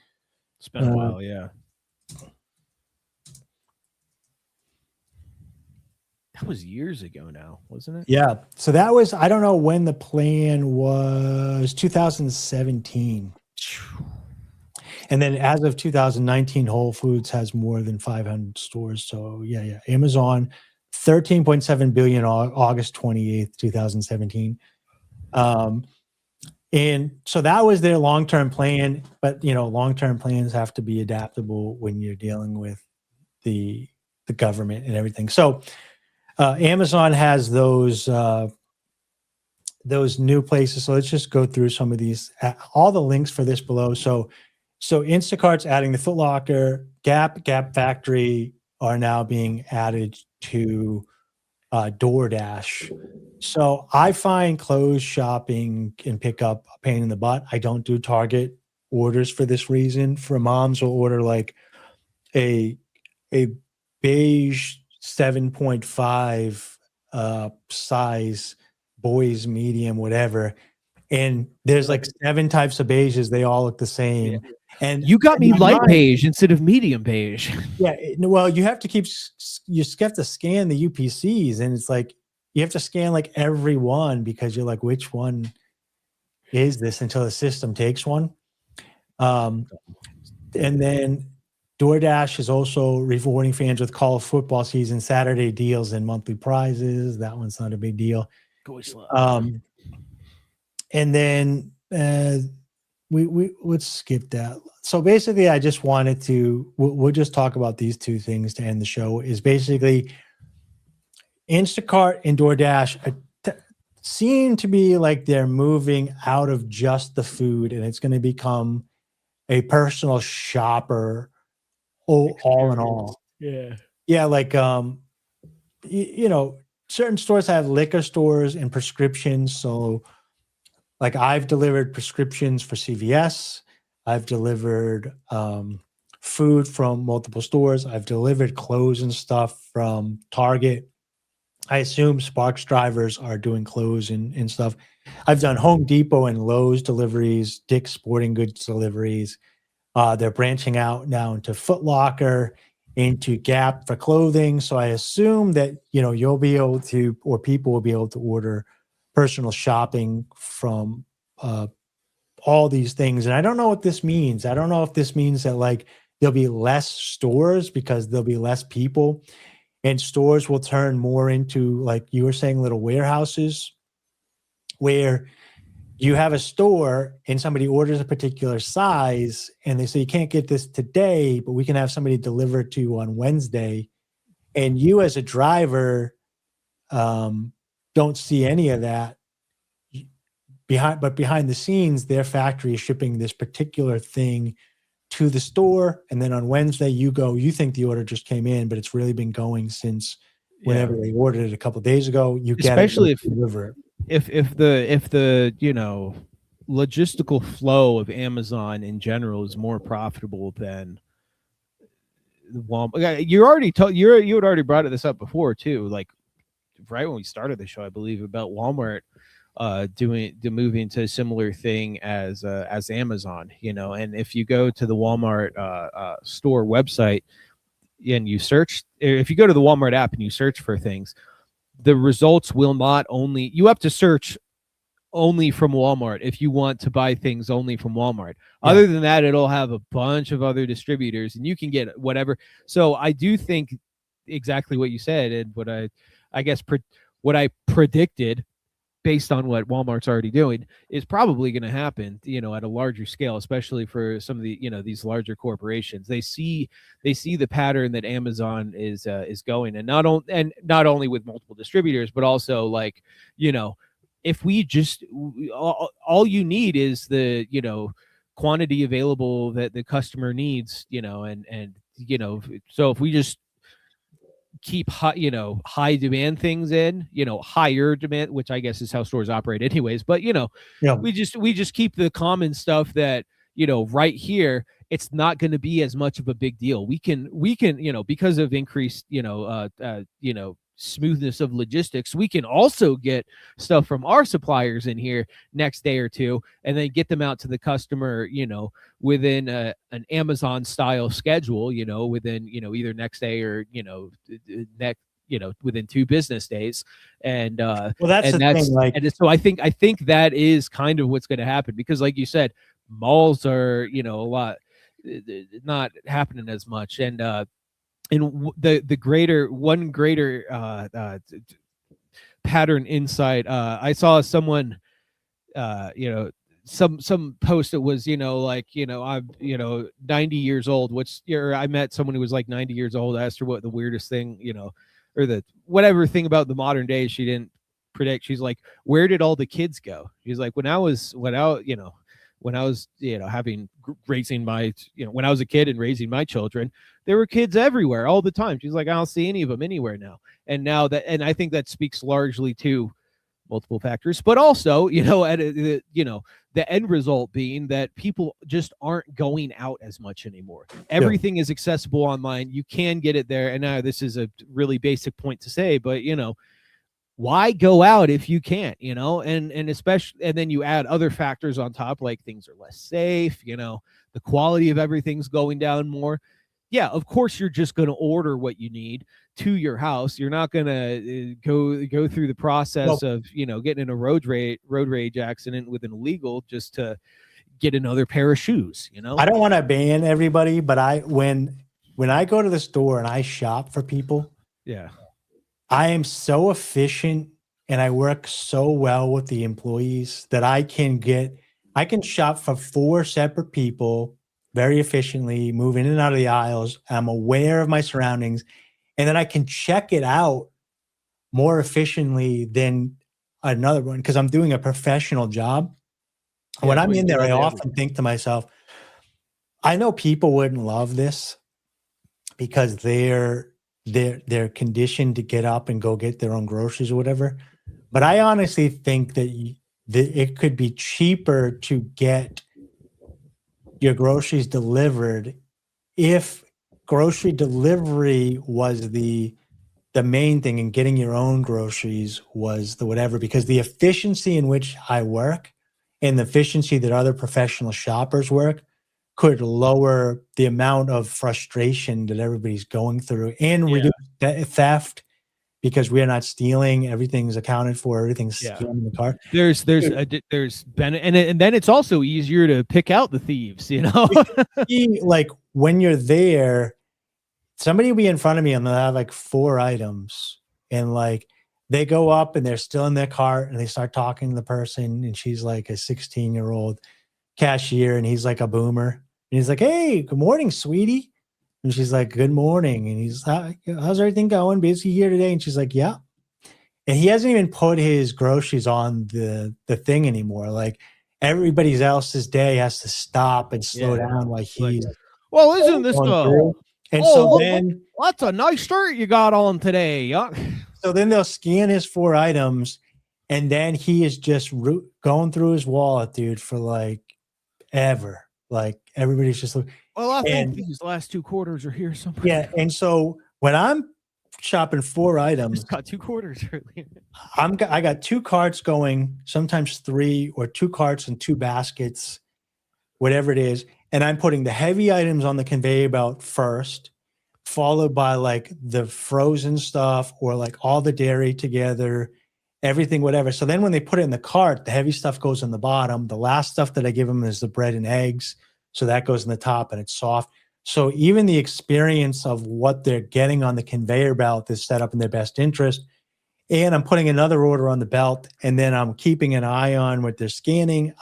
It's been a while, yeah. That was years ago now, wasn't it? Yeah. So that was, I don't know when the plan was, 2017. And then as of 2019, Whole Foods has more than 500 stores. So yeah. Amazon $13.7 billion August 28th, 2017. And so that was their long-term plan, but long-term plans have to be adaptable when you're dealing with the government and everything. So Amazon has those new places. So let's just go through some of these. All the links for this below. So Instacart's adding the Foot Locker, Gap Factory are now being added to DoorDash. So I find clothes shopping and pickup a pain in the butt. I don't do Target orders for this reason. For moms will order like a beige 7.5 size, boys medium, whatever. And there's like 7 types of beiges. They all look the same. Yeah. And you got me light beige instead of medium beige. Yeah. Well, you have to have to scan the UPCs, and it's like, you have to scan like every one because you're like, which one is this until the system takes one. And then DoorDash is also rewarding fans with college football season, Saturday deals and monthly prizes. That one's not a big deal. And then we let's skip that. So basically, I just wanted to, we'll just talk about these two things to end the show. Is basically Instacart and DoorDash seem to be like they're moving out of just the food, and it's going to become a personal shopper all in all. Yeah, like certain stores have liquor stores and prescriptions. So like I've delivered prescriptions for CVS. I've delivered food from multiple stores. I've delivered clothes and stuff from Target. I assume Sparks drivers are doing clothes and stuff. I've done Home Depot and Lowe's deliveries, Dick's Sporting Goods deliveries. They're branching out now into Foot Locker, into Gap for clothing. So I assume that, you'll be able to, or people will be able to order personal shopping from all these things. And I don't know what this means. I don't know if this means that like there'll be less stores because there'll be less people, and stores will turn more into, like you were saying, little warehouses where you have a store and somebody orders a particular size and they say, you can't get this today, but we can have somebody deliver it to you on Wednesday. And you as a driver don't see any of that. Behind the scenes, their factory is shipping this particular thing to the store, and then on Wednesday you think the order just came in, but it's really been going since whenever they ordered it a couple of days ago. You especially get it, deliver it. If the logistical flow of Amazon in general is more profitable than the Walmart. You had already brought this up before too, like right when we started the show, I believe, about Walmart moving to a similar thing as Amazon, and if you go to the Walmart store website and you search, if you go to the Walmart app and you search for things, the results will not only, you have to search only from Walmart if you want to buy things only from Walmart. Yeah. Other than that, it'll have a bunch of other distributors and you can get whatever. So I do think exactly what you said, and what I predicted based on what Walmart's already doing is probably going to happen, at a larger scale, especially for some of the, these larger corporations. They see the pattern that Amazon is going, and not only with multiple distributors, but also like, if we just, all you need is the, quantity available that the customer needs, so if we just keep high demand things in, higher demand, which I guess is how stores operate anyways, but we just keep the common stuff that, right here, it's not going to be as much of a big deal. We can, because of increased, smoothness of logistics, we can also get stuff from our suppliers in here next day or two, and then get them out to the customer, within an Amazon style schedule, within, either next day or, within 2 business days. And that's thing, like, and so I think that is kind of what's going to happen, because like you said, malls are, a lot not happening as much. And and the greater pattern insight, I saw someone, some post that was, I'm 90 years old, I met someone who was like 90 years old. I asked her what the weirdest thing, or the whatever thing about the modern day she didn't predict. She's like, where did all the kids go? She's like, when I was having raising my, when I was a kid and raising my children, there were kids everywhere all the time. She's like, I don't see any of them anywhere now. And I think that speaks largely to multiple factors, but also, the end result being that people just aren't going out as much anymore. Everything is accessible online. You can get it there. And now this is a really basic point to say, but why go out if you can't, and especially, and then you add other factors on top, like things are less safe, the quality of everything's going down more. Yeah, of course you're just going to order what you need to your house. You're not going to go through the process of, getting in a road rage accident with an illegal just to get another pair of shoes, I don't want to ban everybody, but when I go to the store and I shop for people, yeah, I am so efficient and I work so well with the employees that I can shop for 4 separate people very efficiently, move in and out of the aisles. I'm aware of my surroundings, and then I can check it out more efficiently than another one because I'm doing a professional job. Yeah, when I'm in there, I often think to myself, I know people wouldn't love this because they're conditioned to get up and go get their own groceries or whatever. But I honestly think that it could be cheaper to get your groceries delivered if grocery delivery was the main thing and getting your own groceries was the whatever, because the efficiency in which I work and the efficiency that other professional shoppers work could lower the amount of frustration that everybody's going through and reduce theft because we're not stealing. Everything's accounted for. Everything's scanned in the car. There's and then it's also easier to pick out the thieves, Like when you're there, somebody will be in front of me and they'll have like 4 items and like they go up and they're still in their cart and they start talking to the person and she's like a 16-year-old cashier and he's like a boomer and he's like, hey, good morning, sweetie. And she's like, good morning. And he's, how's everything going? Busy here today? And she's like, yeah. And he hasn't even put his groceries on the thing anymore. Like everybody else's day has to stop and slow down while he's well, isn't this through. And so then that's a nice shirt you got on today. So then they'll scan his 4 items and then he is just going through his wallet, dude, for like ever. Like everybody's just looking. Well, I think these last 2 quarters are here somewhere. Yeah. And so when I'm shopping 4 items, just got 2 quarters earlier. I got 2 carts going, sometimes 3 or 2 carts and 2 baskets, whatever it is. And I'm putting the heavy items on the conveyor belt first, followed by like the frozen stuff or like all the dairy together, everything, whatever. So then when they put it in the cart, the heavy stuff goes in the bottom. The last stuff that I give them is the bread and eggs. So that goes in the top and it's soft. So even the experience of what they're getting on the conveyor belt is set up in their best interest. And I'm putting another order on the belt and then I'm keeping an eye on what they're scanning.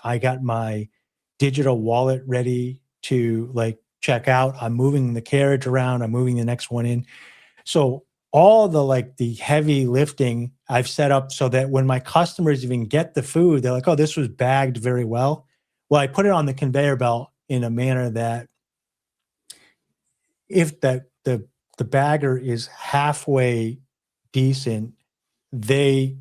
I got my digital wallet ready to like check out. I'm moving the carriage around. I'm moving the next one in. So all the heavy lifting I've set up so that when my customers even get the food, they're like, oh, this was bagged very well. Well, I put it on the conveyor belt in a manner that if the bagger is halfway decent, they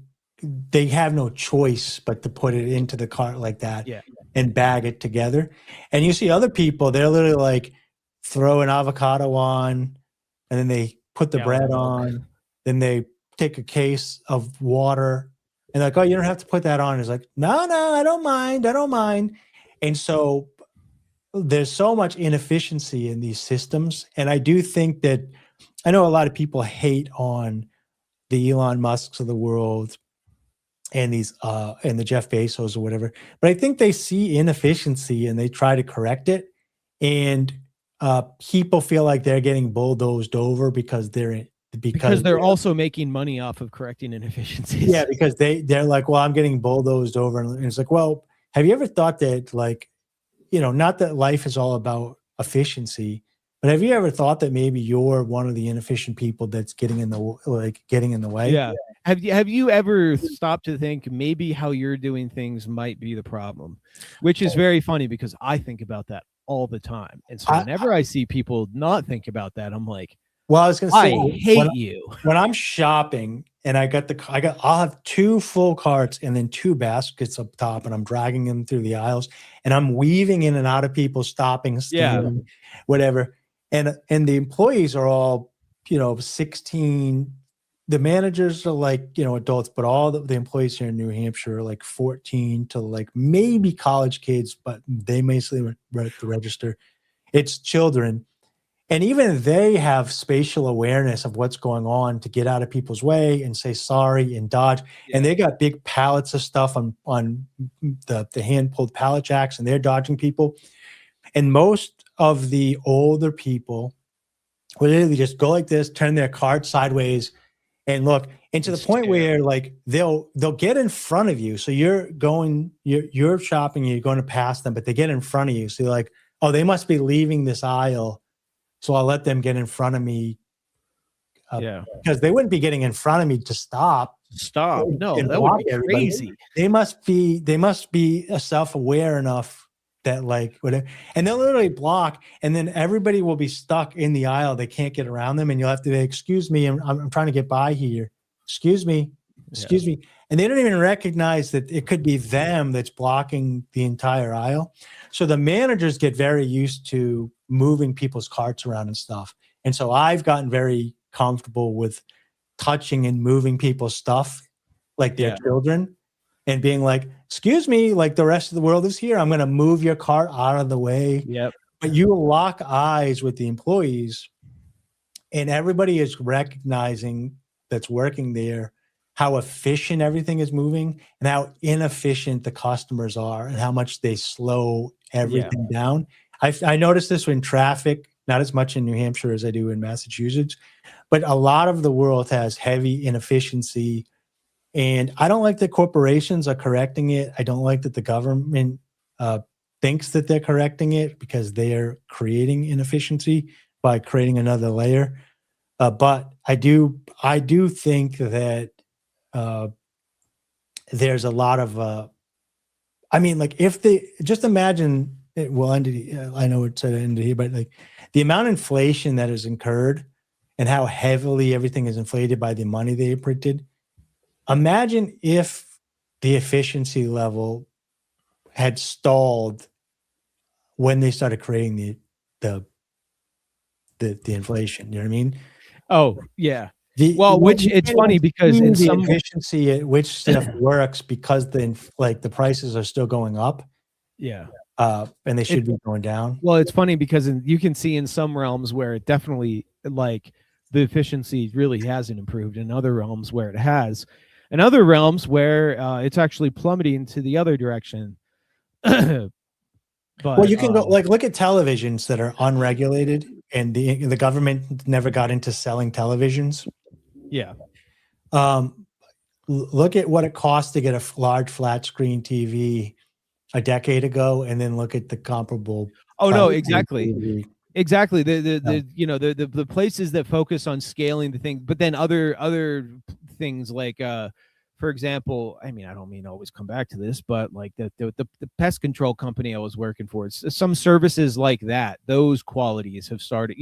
have no choice but to put it into the cart like that and bag it together. And you see other people, they're literally like throw an avocado on and then they put the bread on, then they take a case of water and like, oh, you don't have to put that on. It's like, no, I don't mind. And so there's so much inefficiency in these systems. And I do think that I know a lot of people hate on the Elon Musks of the world and these and the Jeff Bezos or whatever, but I think they see inefficiency and they try to correct it. And people feel like they're getting bulldozed over because they're also making money off of correcting inefficiencies. Yeah, because they're like, well, I'm getting bulldozed over, and it's like, well, have you ever thought that, like, not that life is all about efficiency, but have you ever thought that maybe you're one of the inefficient people that's getting in the way? Yeah. Have you ever stopped to think maybe how you're doing things might be the problem? Which is very funny because I think about that all the time. And so whenever I see people not think about that, I'm like, well, I was going to say, I hate you. When I'm shopping and I'll have 2 full carts and then 2 baskets up top, and I'm dragging them through the aisles, and I'm weaving in and out of people, stopping, scanning, whatever. And the employees are all, 16. The managers are like, adults, but all the employees here in New Hampshire are like 14 to like maybe college kids, but they mostly were at the register. It's children. And even they have spatial awareness of what's going on to get out of people's way and say sorry and dodge. Yeah. And they got big pallets of stuff on the hand-pulled pallet jacks, and they're dodging people. And most of the older people will literally just go like this, turn their cart sideways, and look. And to the point where like they'll get in front of you. So you're shopping, you're going to pass them, but they get in front of you. So you're like, oh, they must be leaving this aisle, so I'll let them get in front of me. Because they wouldn't be getting in front of me to stop. No, that would be crazy. They must be self-aware enough that like whatever, and they'll literally block, and then everybody will be stuck in the aisle. They can't get around them, and you'll have to say, excuse me, I'm trying to get by here. Excuse me. And they don't even recognize that it could be them that's blocking the entire aisle. So the managers get very used to moving people's carts around and stuff. And so I've gotten very comfortable with touching and moving people's stuff like they're children, and being like, excuse me, like the rest of the world is here. I'm going to move your cart out of the way. Yep. But you lock eyes with the employees, and everybody is recognizing that's working there how efficient everything is moving and how inefficient the customers are and how much they slow everything down. I noticed this in traffic, not as much in New Hampshire as I do in Massachusetts, but a lot of the world has heavy inefficiency. And I don't like that corporations are correcting it. I don't like that the government thinks that they're correcting it, because they're creating inefficiency by creating another layer. But I do think that there's a lot of, like if they just imagine it will end. I know it's at the end of here, but like the amount of inflation that is incurred and how heavily everything is inflated by the money they printed. Imagine if the efficiency level had stalled when they started creating the inflation. You know what I mean? Oh yeah. It's funny because in some efficiency at which stuff works, because the prices are still going up. Yeah. And they should be going down. Well, it's funny because you can see in some realms where it definitely, like, the efficiency really hasn't improved, in other realms where it has, and other realms where it's actually plummeting to the other direction. But well, you can go look at televisions that are unregulated, and the government never got into selling televisions. Yeah. Look at what it costs to get a large flat screen TV a decade ago, and then look at the comparable. Oh no, exactly. TV. Exactly. The places that focus on scaling the thing, but then other things like for example, I don't mean to always come back to this, but like the pest control company I was working for, some services like that, those qualities have started,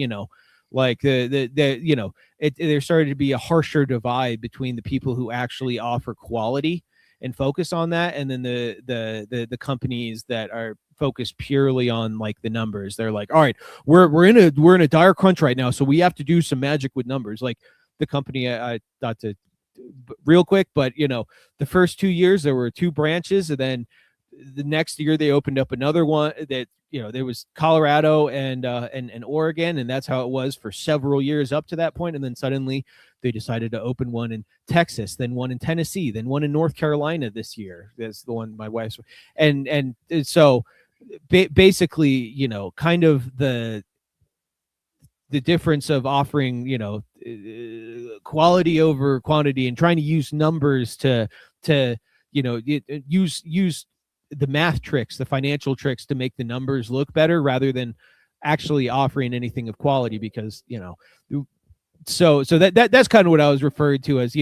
like there started to be a harsher divide between the people who actually offer quality and focus on that, and then the companies that are focused purely on like the numbers. They're like, all right, we're in a dire crunch right now, so we have to do some magic with numbers. Like the company I thought to real quick, but the first 2 years there were 2 branches, and then the next year they opened up another one that there was Colorado and Oregon, and that's how it was for several years up to that point. And then suddenly they decided to open one in Texas, then one in Tennessee, then one in North Carolina this year. That's the one my wife's, and so basically, kind of the the difference of offering, quality over quantity, and trying to use numbers to use the math tricks, the financial tricks to make the numbers look better rather than actually offering anything of quality. Because so that's kind of what I was referring to as,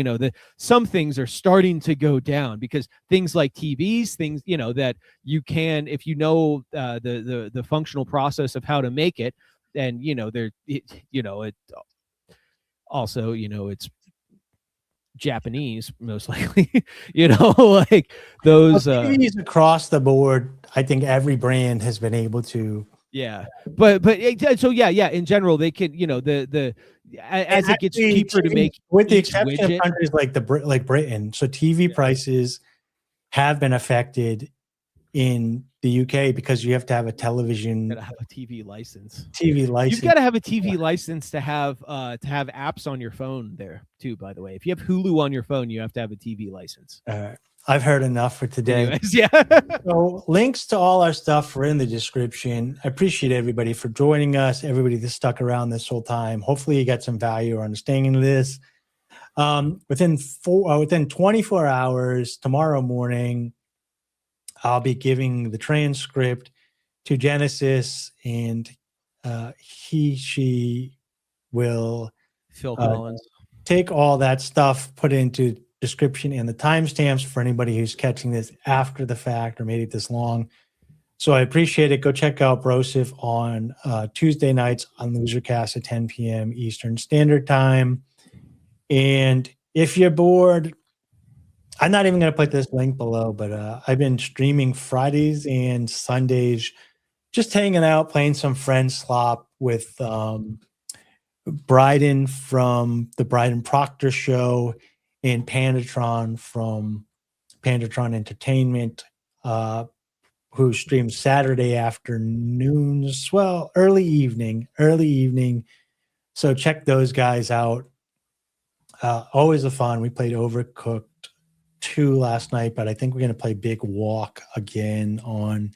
some things are starting to go down, because things like TVs, things, that you can, if the functional process of how to make it, and it also, it's Japanese most likely, like those TVs across the board, I think every brand has been able to. Yeah, but so yeah, in general, they can, as it gets cheaper to make, with the exception of countries like Britain. So TV prices have been affected in the UK because you have to have a television. Gotta have a TV license. You've got to have a TV license to have apps on your phone there too. By the way, if you have Hulu on your phone, you have to have a TV license. I've heard enough for today. Anyways, yeah. So links to all our stuff are in the description. I appreciate everybody for joining us, everybody that stuck around this whole time. Hopefully you got some value or understanding of this. Within 24 hours, tomorrow morning, I'll be giving the transcript to Genesis, and she will Phil Collins take all that stuff, put it into description and the timestamps for anybody who's catching this after the fact or made it this long. So I appreciate it. Go check out Broseph on Tuesday nights on Losercast at 10 p.m. Eastern Standard Time. And if you're bored, I'm not even going to put this link below, but I've been streaming Fridays and Sundays, just hanging out, playing some friend slop with Bryden from the Bryden Proctor Show and Pandatron from Pandatron Entertainment, who streams Saturday afternoons, well, early evening. So check those guys out. Always a fun. We played Overcooked 2 last night, but I think we're going to play Big Walk again on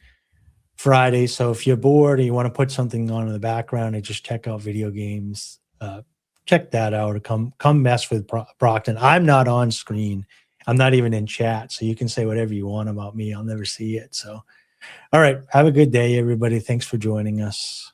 Friday. So if you're bored or you want to put something on in the background and just check out video games, check that out, or come mess with Brockton. I'm not on screen. I'm not even in chat, so you can say whatever you want about me. I'll never see it. So, all right. Have a good day, everybody. Thanks for joining us.